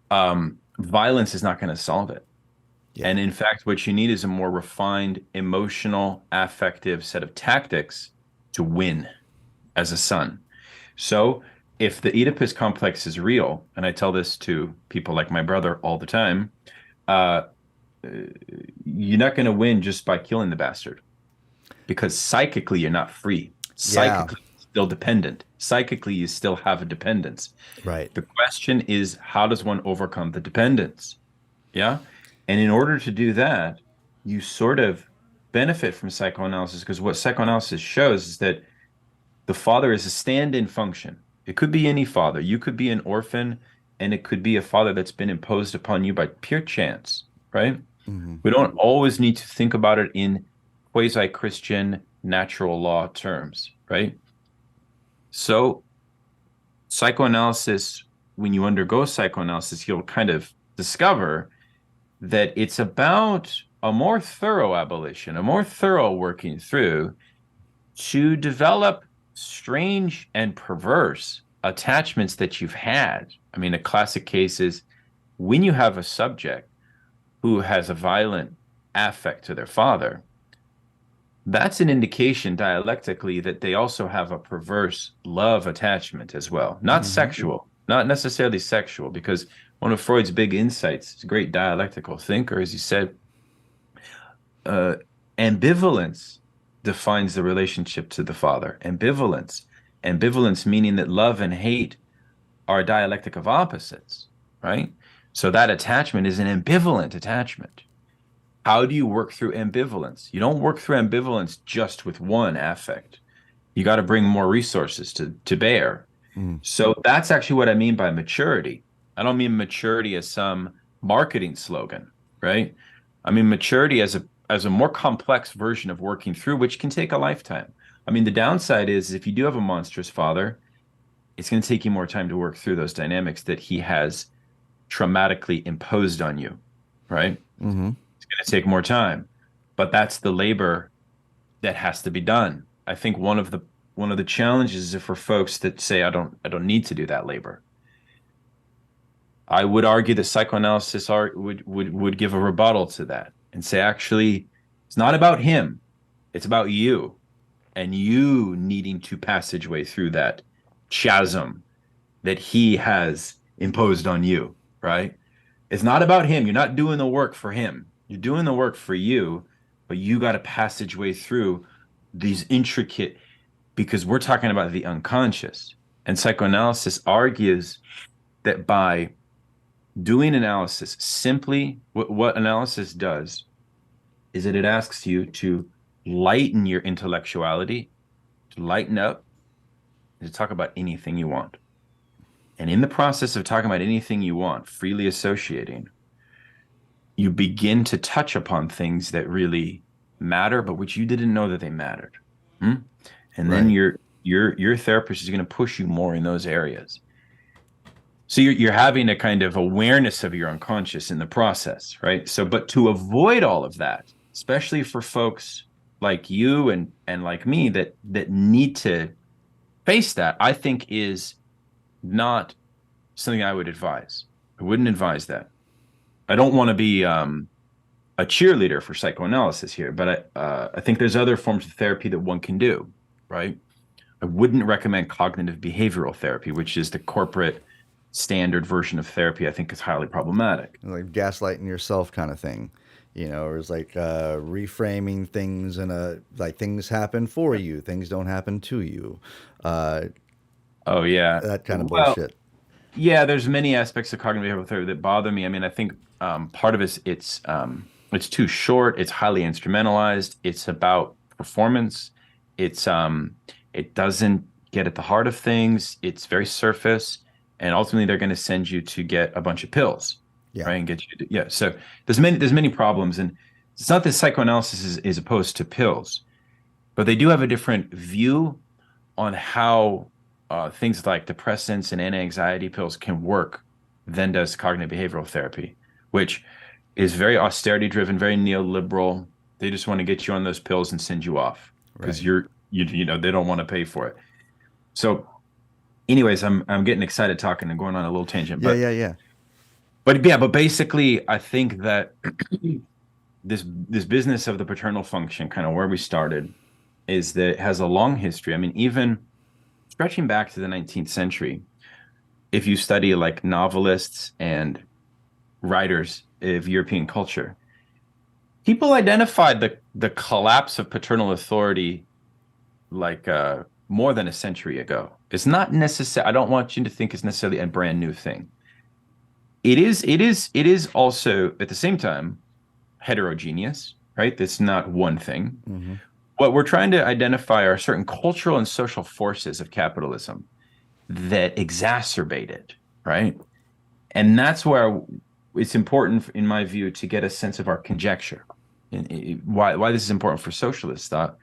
violence is not going to solve it. Yeah. And in fact, what you need is a more refined, emotional, affective set of tactics to win as a son. So if the Oedipus complex is real, and I tell this to people like my brother all the time, you're not going to win just by killing the bastard, because psychically you're not free. Psychically you're still dependent. Psychically you still have a dependence. Right. The question is, how does one overcome the dependence? Yeah. And in order to do that, you sort of benefit from psychoanalysis, because what psychoanalysis shows is that the father is a stand-in function. It could be any father. You could be an orphan, and it could be a father that's been imposed upon you by pure chance, right? Mm-hmm. We don't always need to think about it in quasi-Christian natural law terms, right? So psychoanalysis, when you undergo psychoanalysis, you'll kind of discover that it's about a more thorough abolition, a more thorough working through to develop strange and perverse attachments that you've had. I mean, a classic case is when you have a subject who has a violent affect to their father, that's an indication dialectically that they also have a perverse love attachment as well. Not sexual, not necessarily sexual, because one of Freud's big insights, he's a great dialectical thinker, as he said, ambivalence defines the relationship to the father. Ambivalence meaning that love and hate are a dialectic of opposites, right? So that attachment is an ambivalent attachment. How do you work through ambivalence? You don't work through ambivalence just with one affect. You got to bring more resources to bear. So that's actually what I mean by maturity. I don't mean maturity as some marketing slogan, right? I mean maturity as a more complex version of working through, which can take a lifetime. I mean, the downside is if you do have a monstrous father, it's going to take you more time to work through those dynamics that he has traumatically imposed on you, right? It's going to take more time, but that's the labor that has to be done. I think one of the challenges is for folks that say, I don't need to do that labor. I would argue that psychoanalysis would give a rebuttal to that and say, actually, it's not about him. It's about you and you needing to passageway through that chasm that he has imposed on you, right? It's not about him. You're not doing the work for him. You're doing the work for you, but you got to passageway through these intricate, because we're talking about the unconscious. And psychoanalysis argues that by doing analysis, simply what analysis does is that it asks you to lighten your intellectuality, to lighten up, and to talk about anything you want. And in the process of talking about anything you want, freely associating, you begin to touch upon things that really matter, but which you didn't know that they mattered. And then your therapist is going to push you more in those areas. So you're having a kind of awareness of your unconscious in the process, right? So, but to avoid all of that, especially for folks like you and like me that need to face that, I think is not something I would advise. I wouldn't advise that. I don't want to be a cheerleader for psychoanalysis here, but I think there's other forms of therapy that one can do, right? I wouldn't recommend cognitive behavioral therapy, which is the corporate standard version of therapy. I think is highly problematic. Like gaslighting yourself kind of thing, or it's like reframing things like things happen for you, things don't happen to you. Oh yeah, that kind of bullshit. Yeah, there's many aspects of cognitive behavioral therapy that bother me. I mean, I think part of it's too short. It's highly instrumentalized. It's about performance. It doesn't get at the heart of things. It's very surface, and ultimately they're going to send you to get a bunch of pills, right? And get you to, So there's many problems, and it's not that psychoanalysis is opposed to pills, but they do have a different view on how things like depressants and anti-anxiety pills can work than does cognitive behavioral therapy, which is very austerity driven, very neoliberal. They just want to get you on those pills and send you off because you they don't want to pay for it. So anyways, I'm getting excited talking and going on a little tangent. But basically I think that this business of the paternal function, kind of where we started, is that it has a long history. I mean, even stretching back to the 19th century, if you study like novelists and writers of European culture, people identified the collapse of paternal authority like more than a century ago. It's not necessary. I don't want you to think it's necessarily a brand new thing. It is also at the same time heterogeneous, right? That's not one thing. Mm-hmm. What we're trying to identify are certain cultural and social forces of capitalism that exacerbate it, right? And that's where it's important, in my view, to get a sense of our conjecture. And why this is important for socialist thought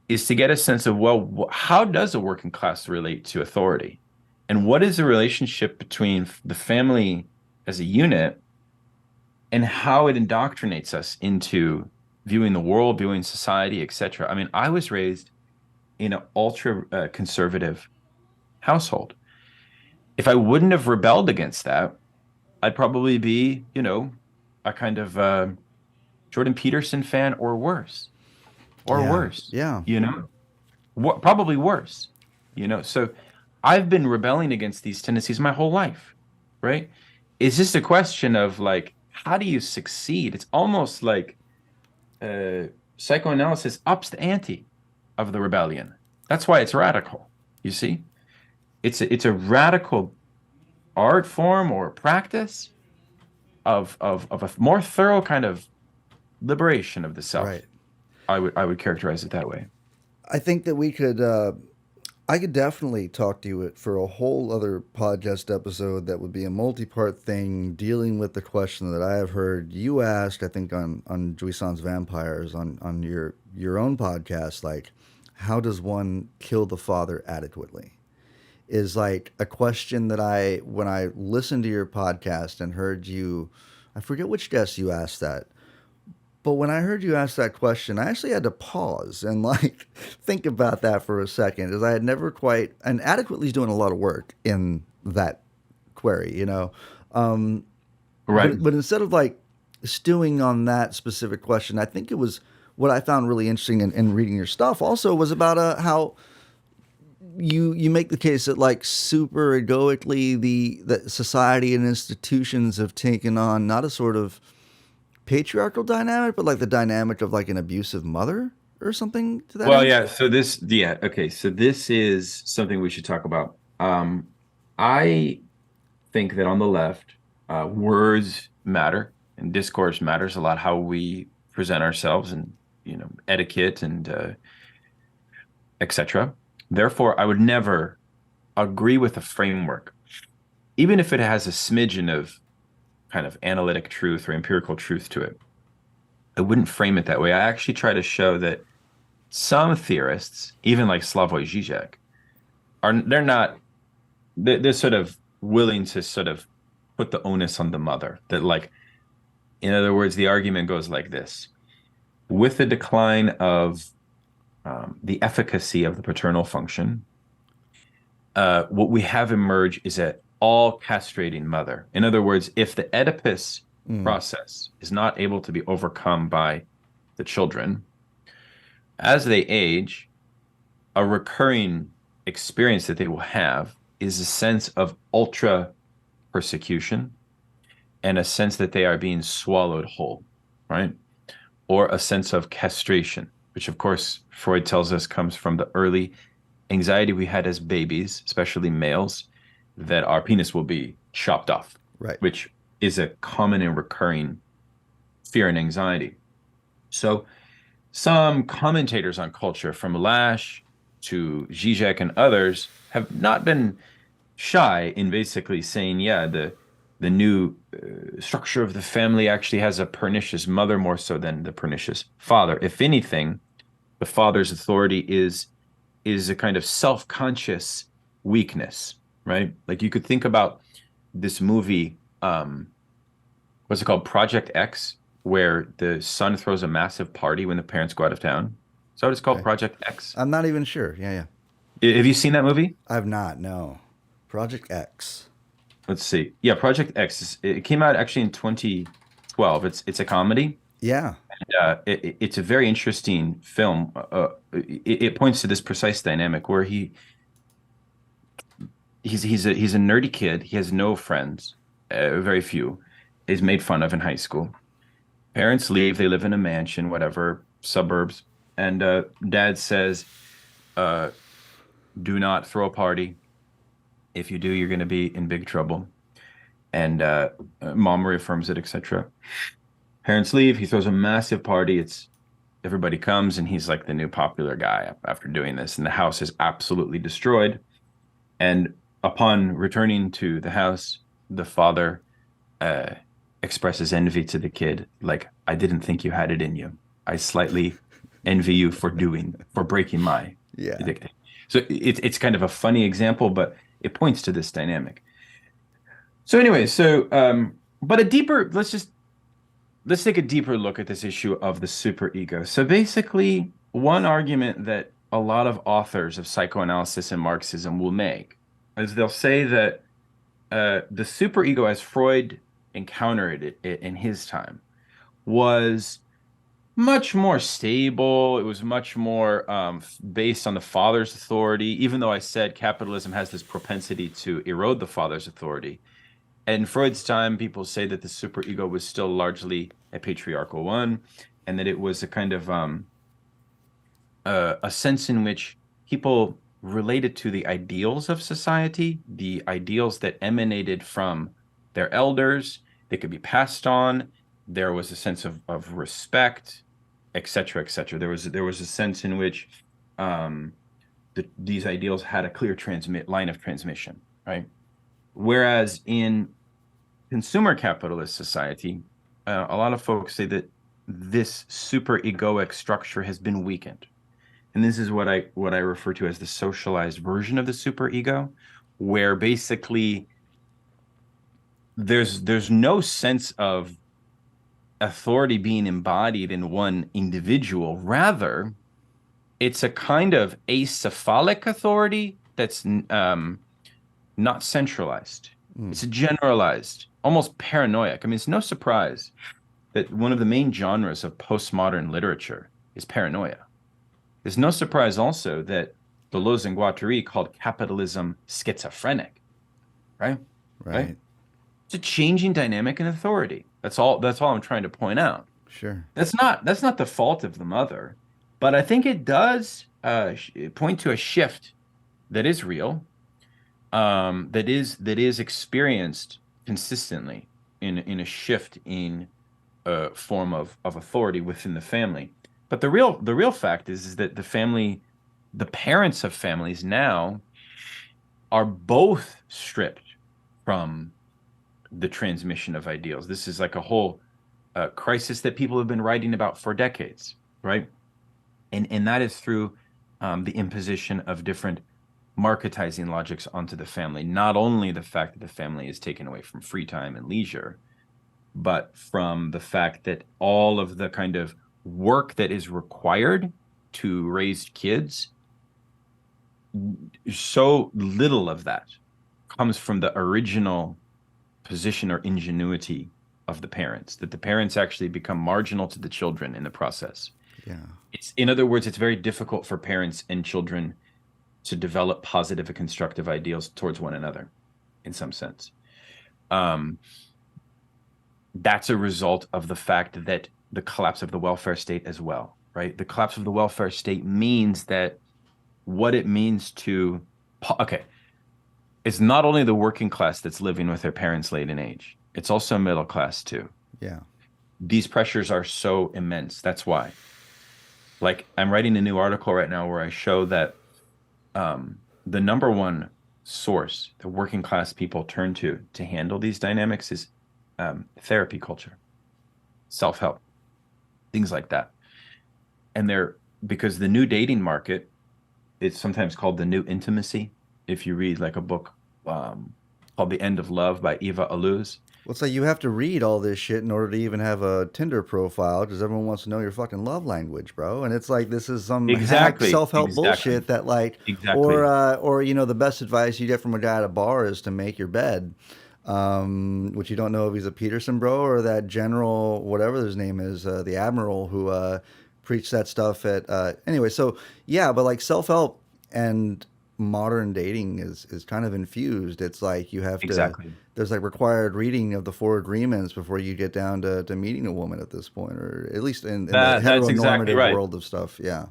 is to get a sense of, well, how does a working class relate to authority? And what is the relationship between the family as a unit and how it indoctrinates us into viewing the world, viewing society, etc. I mean, I was raised in an ultra conservative household. If I wouldn't have rebelled against that, I'd probably be, a kind of Jordan Peterson fan or worse, Yeah. probably worse, So I've been rebelling against these tendencies my whole life, right? It's just a question of like, how do you succeed? It's almost like psychoanalysis ups the ante of the rebellion. That's why it's radical. You see, it's a radical art form or practice of a more thorough kind of liberation of the self. Right. I would characterize it that way. I think that we could. I could definitely talk to you for a whole other podcast episode that would be a multi-part thing dealing with the question that I have heard you asked. I think on Jouissance Vampires on your own podcast, like, how does one kill the father adequately? Is like a question that when I listened to your podcast and heard you, I forget which guest you asked that, but when I heard you ask that question, I actually had to pause and like think about that for a second, as I had never quite, and adequately is doing a lot of work in that query, Right. But instead of like stewing on that specific question, I think it was what I found really interesting in reading your stuff also was about how you make the case that like super egoically the society and institutions have taken on not a sort of patriarchal dynamic, but like the dynamic of like an abusive mother or something to that Well, end? yeah. Okay. So this is something we should talk about. I think that on the left, words matter and discourse matters a lot. How we present ourselves and etiquette and etc. Therefore, I would never agree with a framework, even if it has a smidgen of kind of analytic truth or empirical truth to it. I wouldn't frame it that way. I actually try to show that some theorists, even like Slavoj Žižek, they're sort of willing to sort of put the onus on the mother. That, like, in other words, the argument goes like this: with the decline of the efficacy of the paternal function, what we have emerged is an all castrating mother. In other words, if the Oedipus process is not able to be overcome by the children, as they age, a recurring experience that they will have is a sense of ultra persecution and a sense that they are being swallowed whole, right? Or a sense of castration, which of course Freud tells us comes from the early anxiety we had as babies, especially males, that our penis will be chopped off, Right. which is a common and recurring fear and anxiety. So some commentators on culture, from Lasch to Zizek and others, have not been shy in basically saying, yeah, the new structure of the family actually has a pernicious mother more so than the pernicious father. If anything, the father's authority is a kind of self-conscious weakness, right? Like, you could think about this movie, what's it called? Project X, where the son throws a massive party when the parents go out of town. Is that what it's called? Okay. Project X? I'm not even sure. Yeah. Have you seen that movie? I've not. No. Project X. Let's see. Yeah, Project X. It came out actually in 2012. It's a comedy. Yeah. It's a very interesting film. It points to this precise dynamic where he's a nerdy kid. He has no friends, very few. He's made fun of in high school. Parents leave. They live in a mansion, whatever, suburbs. And dad says, do not throw a party. If you do, you're going to be in big trouble. And mom reaffirms it, etc. Parents leave. He throws a massive party. Everybody comes, and he's like the new popular guy after doing this. And the house is absolutely destroyed. And upon returning to the house, the father expresses envy to the kid, like, I didn't think you had it in you. I slightly envy you for breaking my Yeah. dictate. So it's kind of a funny example, but it points to this dynamic. So anyway, but let's take a deeper look at this issue of the superego. So basically, one argument that a lot of authors of psychoanalysis and Marxism will make is they'll say that the superego, as Freud encountered it in his time, was much more stable. It was much more based on the father's authority, even though I said capitalism has this propensity to erode the father's authority. In Freud's time, people say that the superego was still largely a patriarchal one, and that it was a kind of a sense in which people related to the ideals of society, the ideals that emanated from their elders. They could be passed on. There was a sense of respect, etc., etc. There was a sense in which these ideals had a clear line of transmission, right? Whereas in consumer capitalist society, a lot of folks say that this super egoic structure has been weakened. And this is what I refer to as the socialized version of the superego, where basically there's no sense of authority being embodied in one individual. Rather, it's a kind of acephalic authority that's not centralized. It's a generalized, almost paranoid. I mean, it's no surprise that one of the main genres of postmodern literature is paranoia. It's no surprise also that Deleuze and Guattari called capitalism schizophrenic, right? Right. It's a changing dynamic in authority. That's all I'm trying to point out. Sure. That's not the fault of the mother, but I think it does point to a shift that is real, that is experienced consistently in a shift in a form of authority within the family. But the real fact is that the parents of families now are both stripped from the transmission of ideals. This is like a whole crisis that people have been writing about for decades, right? And that is through the imposition of different marketizing logics onto the family. Not only the fact that the family is taken away from free time and leisure, but from the fact that all of the kind of work that is required to raise kids, so little of that comes from the original position or ingenuity of the parents, that the parents actually become marginal to the children in the process. Yeah. In other words, it's very difficult for parents and children to develop positive and constructive ideals towards one another, in some sense. That's a result of the fact that the collapse of the welfare state as well, right? The collapse of the welfare state means that what it means to, it's not only the working class that's living with their parents late in age, it's also middle class too. Yeah. These pressures are so immense. That's why. Like, I'm writing a new article right now where I show that the number one source the working class people turn to handle these dynamics is therapy culture, self-help, things like that. And because the new dating market, it's sometimes called the new intimacy. If you read like a book called The End of Love by Eva Illouz. Well, it's like you have to read all this shit in order to even have a Tinder profile because everyone wants to know your fucking love language, bro. And it's like this is some hack self-help bullshit that or you know, the best advice you get from a guy at a bar is to make your bed. Which you don't know if he's a Peterson bro or that general, whatever his name is, the admiral who preached that stuff at anyway. So yeah, but like self-help and modern dating is kind of infused. It's like you have to there's like required reading of the 4 agreements before you get down to meeting a woman at this point, or at least in the heteronormative world of stuff. Yeah.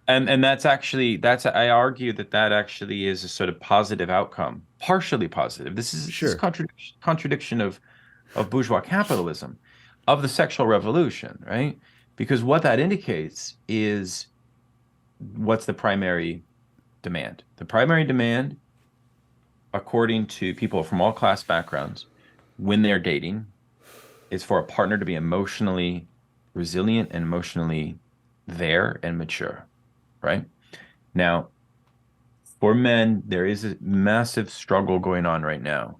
And that's I argue that actually is a sort of positive outcome, partially positive. This is contradiction of bourgeois capitalism, of the sexual revolution, right? Because what that indicates is what's the primary demand. The primary demand, according to people from all class backgrounds, when they're dating, is for a partner to be emotionally resilient and emotionally there and mature, right? Now, for men, there is a massive struggle going on right now,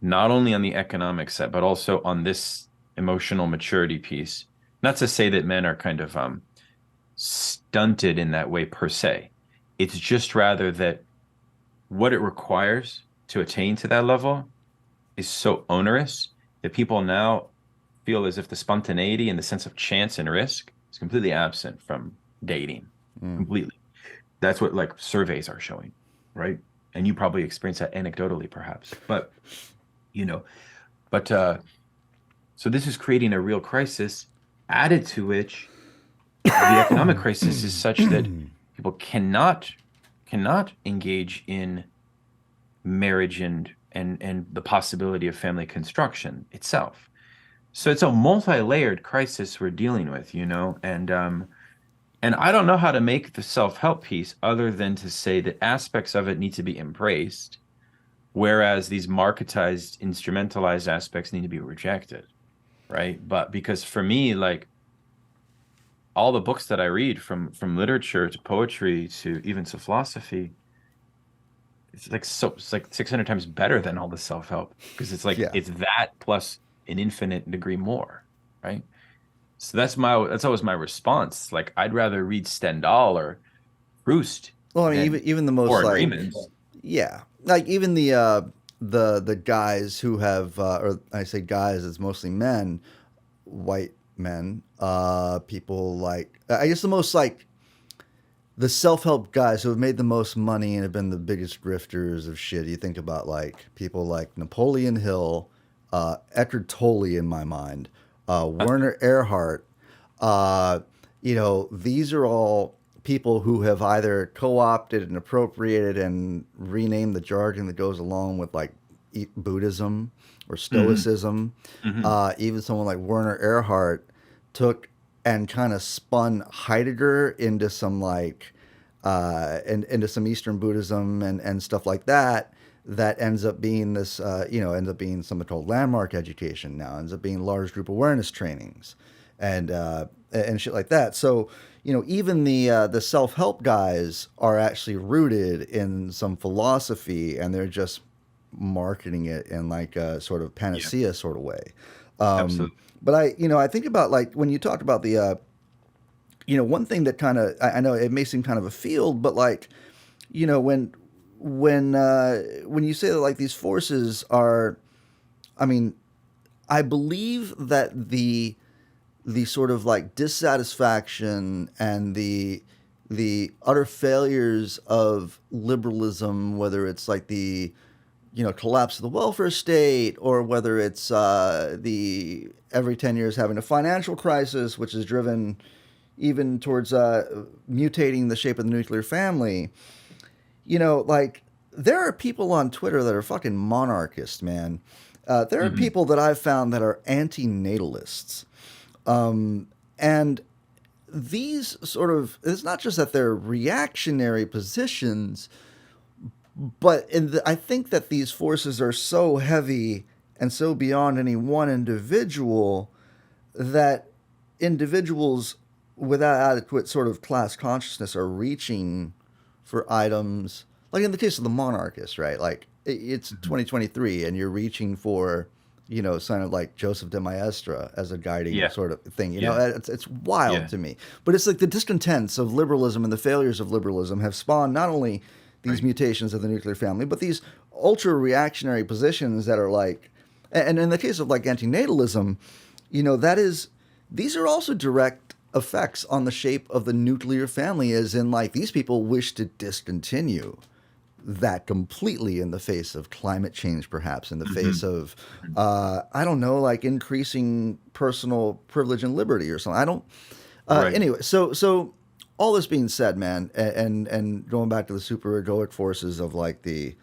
not only on the economic side, but also on this emotional maturity piece. Not to say that men are kind of stunted in that way per se. It's just rather that what it requires to attain to that level is so onerous that people now feel as if the spontaneity and the sense of chance and risk is completely absent from dating. Completely. That's what like surveys are showing, right? And you probably experience that anecdotally, perhaps. But you know, but so this is creating a real crisis, added to which the economic crisis is such that people cannot engage in marriage and the possibility of family construction itself. So it's a multi-layered crisis we're dealing with, and I don't know how to make the self-help piece other than to say that aspects of it need to be embraced, whereas these marketized, instrumentalized aspects need to be rejected, right? But because for me, like all the books that I read, from literature to poetry to even to philosophy, it's like 600 times better than all the self-help, because it's like it's that plus an infinite degree more, right? So that's always my response. Like I'd rather read Stendhal or Proust. Well, I mean, even the most like even the guys who have, or I say guys, it's mostly men, white men, people like, I guess the most like the self-help guys who have made the most money and have been the biggest grifters of shit. You think about like people like Napoleon Hill, Eckhart Tolle in my mind, Werner Erhard. These are all people who have either co-opted and appropriated and renamed the jargon that goes along with like Buddhism or Stoicism. Even someone like Werner Erhard took and kind of spun Heidegger into some like into some Eastern Buddhism and stuff like that. That ends up being this, ends up being something called landmark education now. Ends up being large group awareness trainings, and shit like that. So even the self-help guys are actually rooted in some philosophy, and they're just marketing it in like a sort of panacea sort of way. Absolutely. But I think about like when you talk about the, one thing that kind of, I know it may seem kind of a field, but like, when you say that like these forces are, I mean, I believe that the sort of like dissatisfaction and the utter failures of liberalism, whether it's like the collapse of the welfare state, or whether it's the every 10 years having a financial crisis, which is driven even towards mutating the shape of the nuclear family. Like there are people on Twitter that are fucking monarchists, man. There are people that I've found that are anti-natalists. And these sort of, it's not just that they're reactionary positions, but I think that these forces are so heavy and so beyond any one individual that individuals without adequate sort of class consciousness are reaching for items, like in the case of the monarchists, right? Like it's 2023 and you're reaching for, kind of like Joseph de Maistre as a guiding sort of thing. It's wild to me. But it's like the discontents of liberalism and the failures of liberalism have spawned not only these mutations of the nuclear family, but these ultra reactionary positions that are like, and in the case of like antinatalism, these are also direct effects on the shape of the nuclear family, as in like these people wish to discontinue that completely in the face of climate change, perhaps in the face of, I don't know, like increasing personal privilege and liberty or something. I don't, anyway, so all this being said, man, and going back to the super egoic forces of like the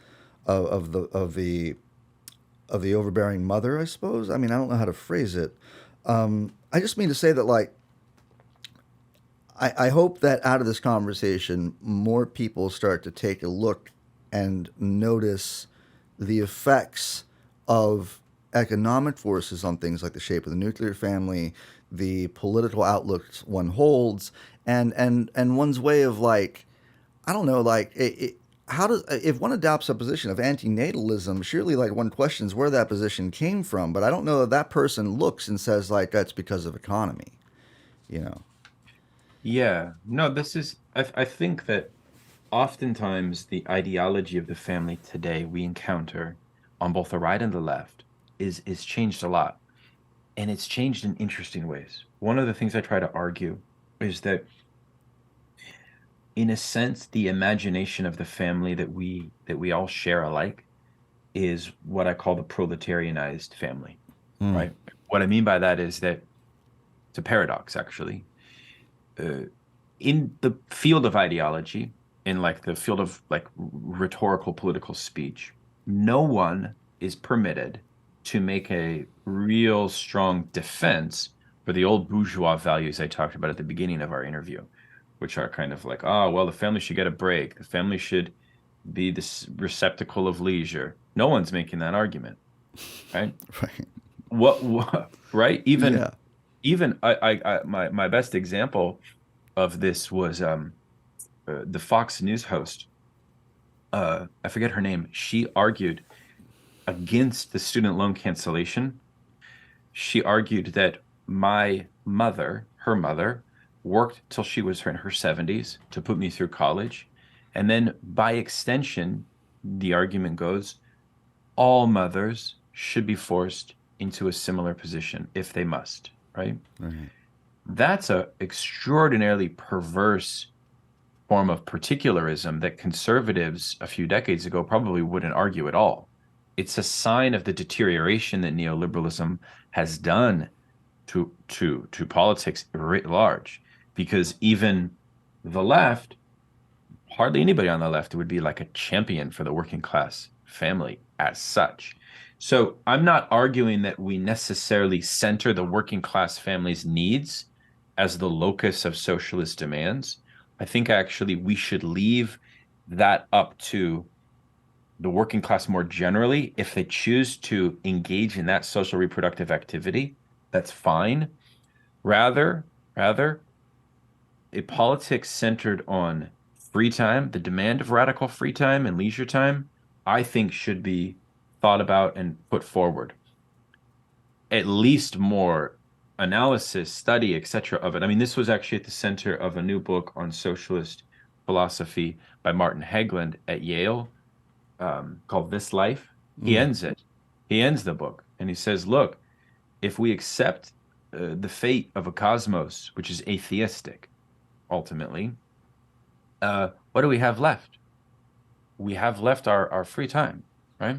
overbearing mother, I suppose. I mean, I don't know how to phrase it. I just mean to say that like, I hope that out of this conversation, more people start to take a look and notice the effects of economic forces on things like the shape of the nuclear family, the political outlooks one holds, and one's way of like, I don't know, like how does if one adopts a position of antinatalism, surely like one questions where that position came from, but I don't know that that person looks and says like that's because of economy, you know. Yeah, no, this is, I think that oftentimes the ideology of the family today we encounter on both the right and the left is changed a lot. And it's changed in interesting ways. One of the things I try to argue is that, in a sense, the imagination of the family that we all share alike is what I call the proletarianized family, Mm. right? What I mean by that is that it's a paradox, actually. Uh, in the field of ideology, in like the field of like rhetorical political speech, no one is permitted to make a real strong defense for the old bourgeois values I talked about at the beginning of our interview, which are kind of like, oh, well, the family should get a break. The family should be this receptacle of leisure. No one's making that argument, right? Right. What right? Yeah. Even my best example of this was the Fox News host. I forget her name. She argued against the student loan cancellation. She argued that my mother, her mother, worked till she was in her 70s to put me through college. And then by extension, the argument goes, all mothers should be forced into a similar position if they must, right? Right. That's a extraordinarily perverse form of particularism that conservatives a few decades ago probably wouldn't argue at all. It's a sign of the deterioration that neoliberalism has done to politics writ large, because even the left, hardly anybody on the left would be like a champion for the working class family as such. So I'm not arguing that we necessarily center the working class family's needs as the locus of socialist demands. I think actually we should leave that up to the working class more generally. If they choose to engage in that social reproductive activity, that's fine. Rather, a politics centered on free time, the demand of radical free time and leisure time, I think should be thought about and put forward. At least more analysis, study, etc. of it. I mean, this was actually at the center of a new book on socialist philosophy by Martin Hegland at Yale, called This Life. He Mm. ends it. He ends the book and he says, look, if we accept the fate of a cosmos, which is atheistic, ultimately, what do we have left? We have left our free time, right?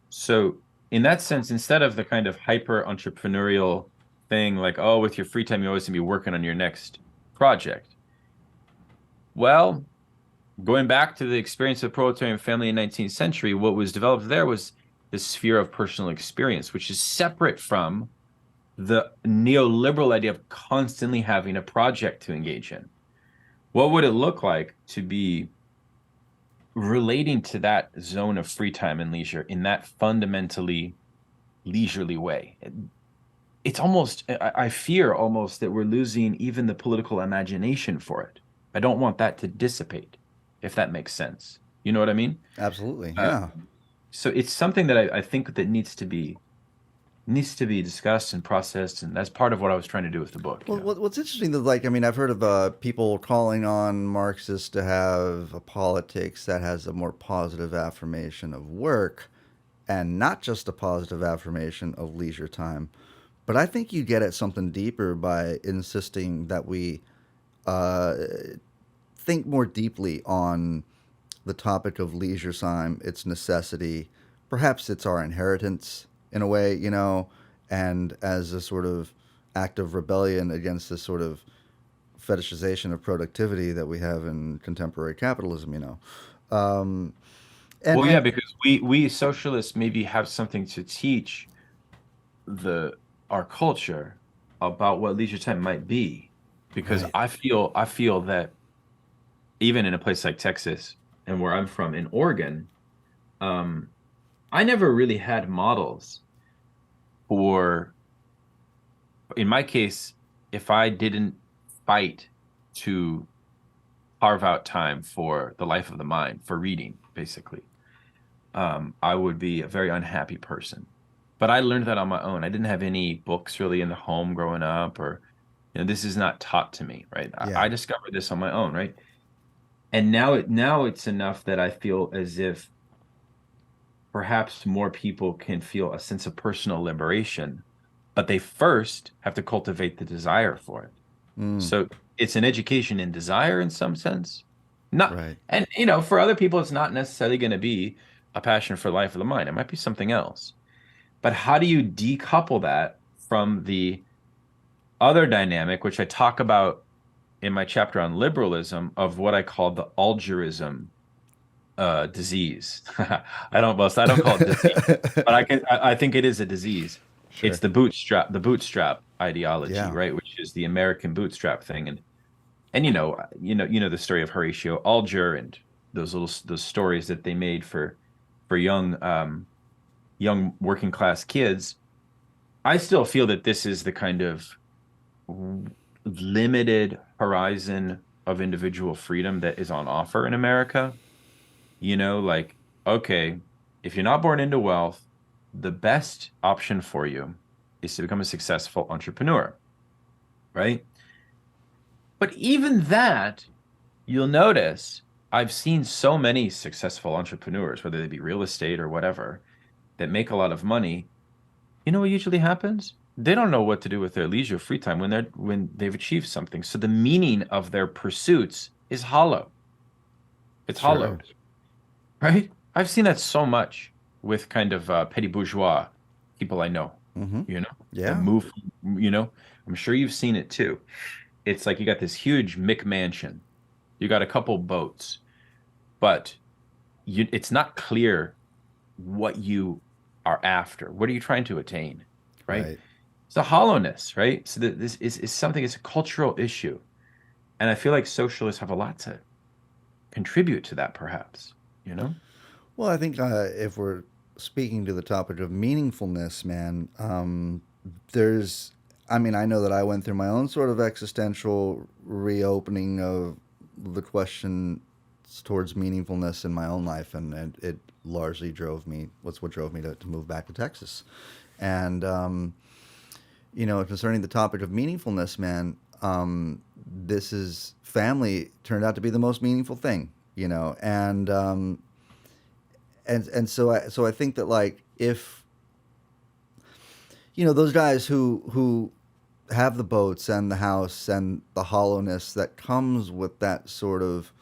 So in that sense, instead of the kind of hyper entrepreneurial thing like, oh, with your free time, you always going to be working on your next project. Well, going back to the experience of the proletarian family in the 19th century, what was developed there was the sphere of personal experience, which is separate from the neoliberal idea of constantly having a project to engage in. What would it look like to be relating to that zone of free time and leisure in that fundamentally leisurely way? It's almost, I fear almost that we're losing even the political imagination for it. I don't want that to dissipate, if that makes sense. You know what I mean? Absolutely. Yeah. So it's something that I think that needs to be discussed and processed, and that's part of what I was trying to do with the book. Well, what's interesting that, like, I mean, I've heard of people calling on Marxists to have a politics that has a more positive affirmation of work and not just a positive affirmation of leisure time. But I think you get at something deeper by insisting that we uh, think more deeply on the topic of leisure time, its necessity. Perhaps it's our inheritance in a way, you know, and as a sort of act of rebellion against this sort of fetishization of productivity that we have in contemporary capitalism, you know. Um, Well, yeah, and because we socialists maybe have something to teach the our culture about what leisure time might be, because right, I feel that even in a place like Texas and where I'm from in Oregon, I never really had models for, in my case, if I didn't fight to carve out time for the life of the mind, for reading, basically, I would be a very unhappy person. But I learned that on my own. I didn't have any books really in the home growing up, or, this is not taught to me, right? Yeah. I discovered this on my own, right? And now it's enough that I feel as if perhaps more people can feel a sense of personal liberation, but they first have to cultivate the desire for it. So it's an education in desire in some sense. Not, Right. and for other people, it's not necessarily going to be a passion for the life of the mind. It might be something else. But how do you decouple that from the other dynamic, which I talk about in my chapter on liberalism, of what I call the algerism disease. I don't call it disease, but I think it is a disease. Sure. It's the bootstrap ideology, Yeah. right? Which is the American bootstrap thing. And the story of Horatio Alger and those stories that they made for young working class kids. I still feel that this is the kind of limited horizon of individual freedom that is on offer in America. Like, okay, if you're not born into wealth, the best option for you is to become a successful entrepreneur, right? But even that, you'll notice I've seen so many successful entrepreneurs, whether they be real estate or whatever, that make a lot of money. You know what usually happens? They don't know what to do with their leisure free time when they've achieved something. So the meaning of their pursuits is hollow. It's hollowed, right? I've seen that so much with kind of petty bourgeois people I know. Yeah. That move. I'm sure you've seen it too. It's like you got this huge McMansion, you got a couple boats, but it's not clear what you are after. What are you trying to attain, right? It's a hollowness, right? So this is something, it's a cultural issue. And I feel like socialists have a lot to contribute to that, perhaps, Well, I think if we're speaking to the topic of meaningfulness, man, I know that I went through my own sort of existential reopening of the question towards meaningfulness in my own life, and it largely drove me. What's what drove me to move back to Texas, and concerning the topic of meaningfulness, man, this is family turned out to be the most meaningful thing, and so I think that, like, if those guys who have the boats and the house and the hollowness that comes with that sort of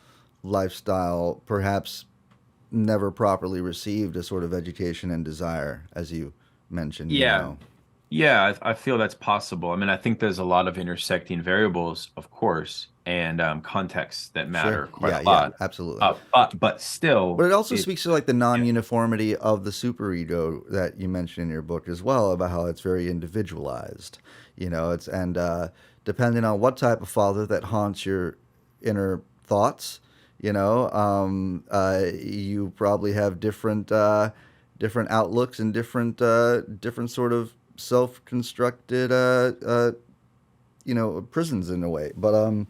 lifestyle, perhaps never properly received a sort of education and desire, as you mentioned. Yeah, I feel that's possible. I mean, I think there's a lot of intersecting variables, of course, and contexts that matter quite a lot. Yeah, absolutely. But still, but it also speaks to, like, the non-uniformity of the superego that you mentioned in your book as well, about how it's very individualized. Depending on what type of father that haunts your inner thoughts, you probably have different outlooks and different sort of self-constructed prisons in a way. But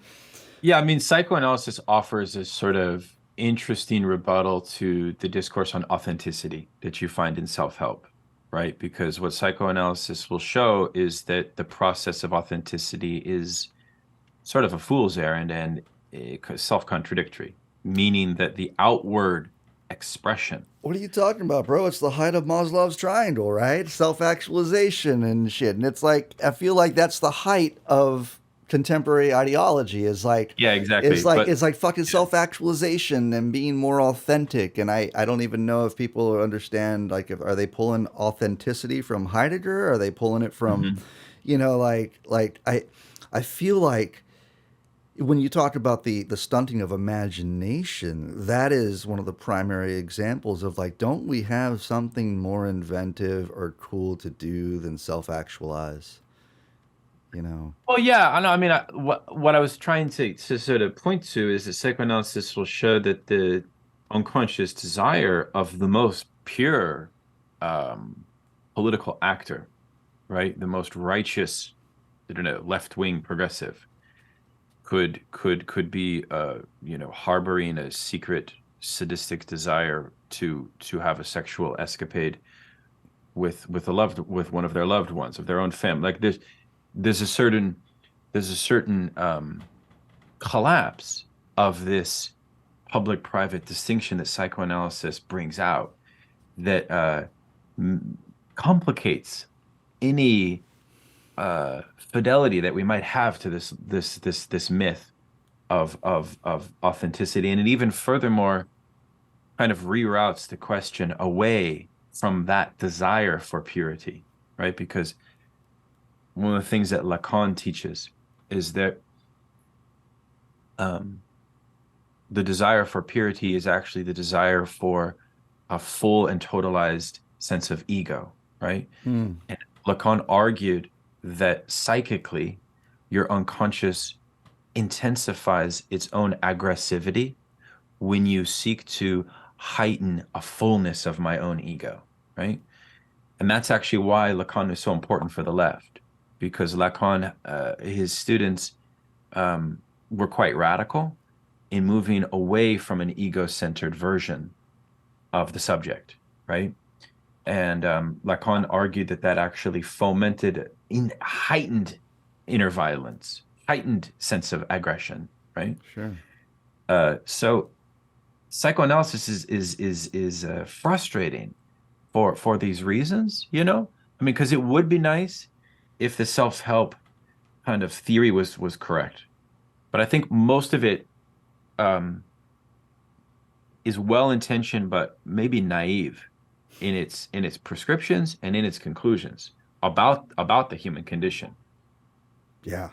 yeah, I mean, psychoanalysis offers a sort of interesting rebuttal to the discourse on authenticity that you find in self-help, right? Because what psychoanalysis will show is that the process of authenticity is sort of a fool's errand and self-contradictory, meaning that the outward expression. What are you talking about, bro? It's the height of Maslow's triangle, right? Self-actualization and shit. And it's like, I feel like that's the height of contemporary ideology, is like, yeah, exactly. It's like fucking self-actualization and being more authentic. And I don't even know if people understand, like, are they pulling authenticity from Heidegger? Or are they pulling it from, I feel like when you talk about the stunting of imagination, that is one of the primary examples of, like, don't we have something more inventive or cool to do than self-actualize? Well, yeah, I know. I mean, what I was trying to sort of point to is that psychoanalysis will show that the unconscious desire of the most pure political actor right? The most righteous, I don't know, left-wing progressive could be harboring a secret sadistic desire to have a sexual escapade with one of their loved ones, of their own family. Like there's a certain collapse of this public-private distinction that psychoanalysis brings out that complicates any fidelity that we might have to this myth of authenticity, and it even furthermore kind of reroutes the question away from that desire for purity, right? Because one of the things that Lacan teaches is that the desire for purity is actually the desire for a full and totalized sense of ego, right? And Lacan argued that psychically, your unconscious intensifies its own aggressivity when you seek to heighten a fullness of my own ego, right? And that's actually why Lacan is so important for the left, because Lacan, his students were quite radical in moving away from an ego-centered version of the subject, right? And Lacan argued that actually fomented heightened inner violence, heightened sense of aggression, right? Sure. So psychoanalysis is frustrating for these reasons, I mean, because it would be nice if the self-help kind of theory was correct, but I think most of it is well-intentioned, but maybe naive in its prescriptions and in its conclusions about the human condition. Yeah.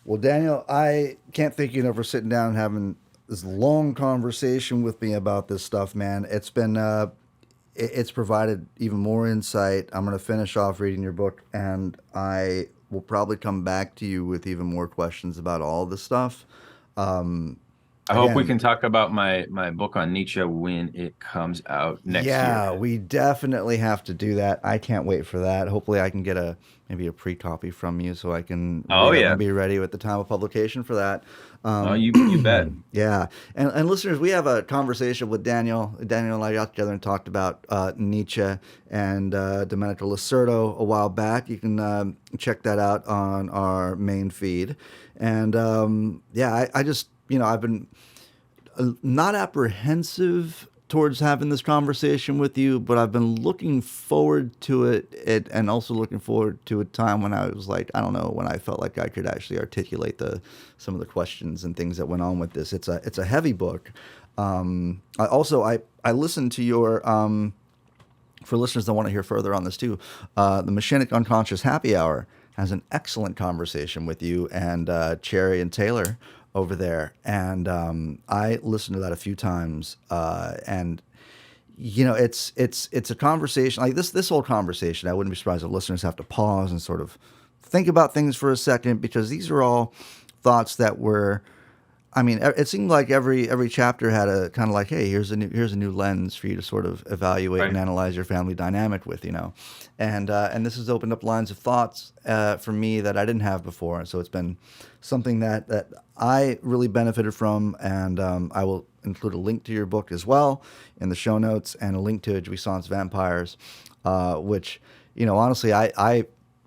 Well, Daniel, I can't thank you enough for sitting down and having this long conversation with me about this stuff, man. It's been it's provided even more insight. I'm going to finish off reading your book, and I will probably come back to you with even more questions about all this stuff. I hope we can talk about my book on Nietzsche when it comes out next year. Yeah, we definitely have to do that. I can't wait for that. Hopefully I can get maybe a pre-copy from you so I can be ready at the time of publication for that. You bet. Yeah. And listeners, we have a conversation with Daniel. Daniel and I got together and talked about Nietzsche and Domenico Lacerdo a while back. You can check that out on our main feed. And I just, I've been not apprehensive towards having this conversation with you, but I've been looking forward to it and also looking forward to a time when I was like, I don't know, when I felt like I could actually articulate some of the questions and things that went on with this. It's a heavy book. I listened to your, for listeners that want to hear further on this too, the Machinic Unconscious Happy Hour has an excellent conversation with you and Cherry and Taylor over there, and I listened to that a few times, and it's a conversation like this whole conversation. I wouldn't be surprised if listeners have to pause and sort of think about things for a second, because these are all thoughts that were, I mean, it seemed like every chapter had a kind of like, hey, here's a new lens for you to sort of evaluate and analyze your family dynamic with, and this has opened up lines of thoughts for me that I didn't have before. And so it's been something that I really benefited from, and I will include a link to your book as well in the show notes, and a link to Jouissance Vampires, which, honestly, I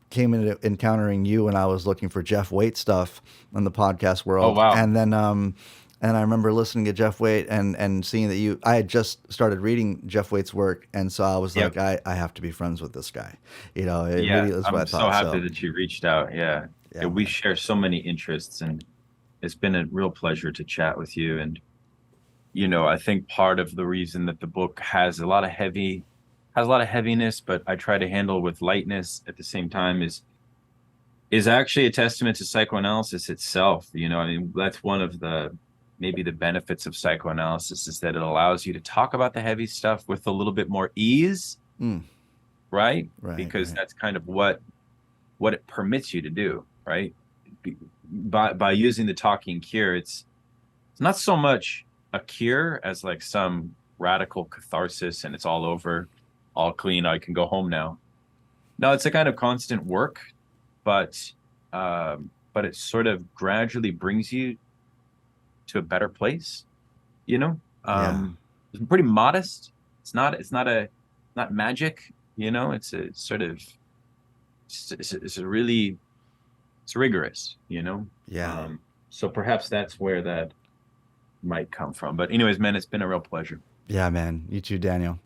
came into encountering you when I was looking for Jeff Waite stuff in the podcast world. Oh, wow. And then and I remember listening to Jeff Waite and seeing that I had just started reading Jeff Waite's work, and so I was like, I have to be friends with this guy. I'm so happy that you reached out. Yeah, we share so many interests, and it's been a real pleasure to chat with you. And I think part of the reason that the book has a lot of heaviness, but I try to handle with lightness at the same time, is actually a testament to psychoanalysis itself. I mean, that's one of maybe the benefits of psychoanalysis, is that it allows you to talk about the heavy stuff with a little bit more ease, right? Because that's kind of what it permits you to do, right? By using the talking cure, it's not so much a cure as like some radical catharsis and it's all over, all clean, I can go home now. No, it's a kind of constant work, but it sort of gradually brings you to a better place, you know. Yeah. It's pretty modest. Not magic, you know. It's a sort of it's rigorous, you know. Yeah. So perhaps that's where that might come from. But anyways, man, it's been a real pleasure. Yeah, man. You too, Daniel.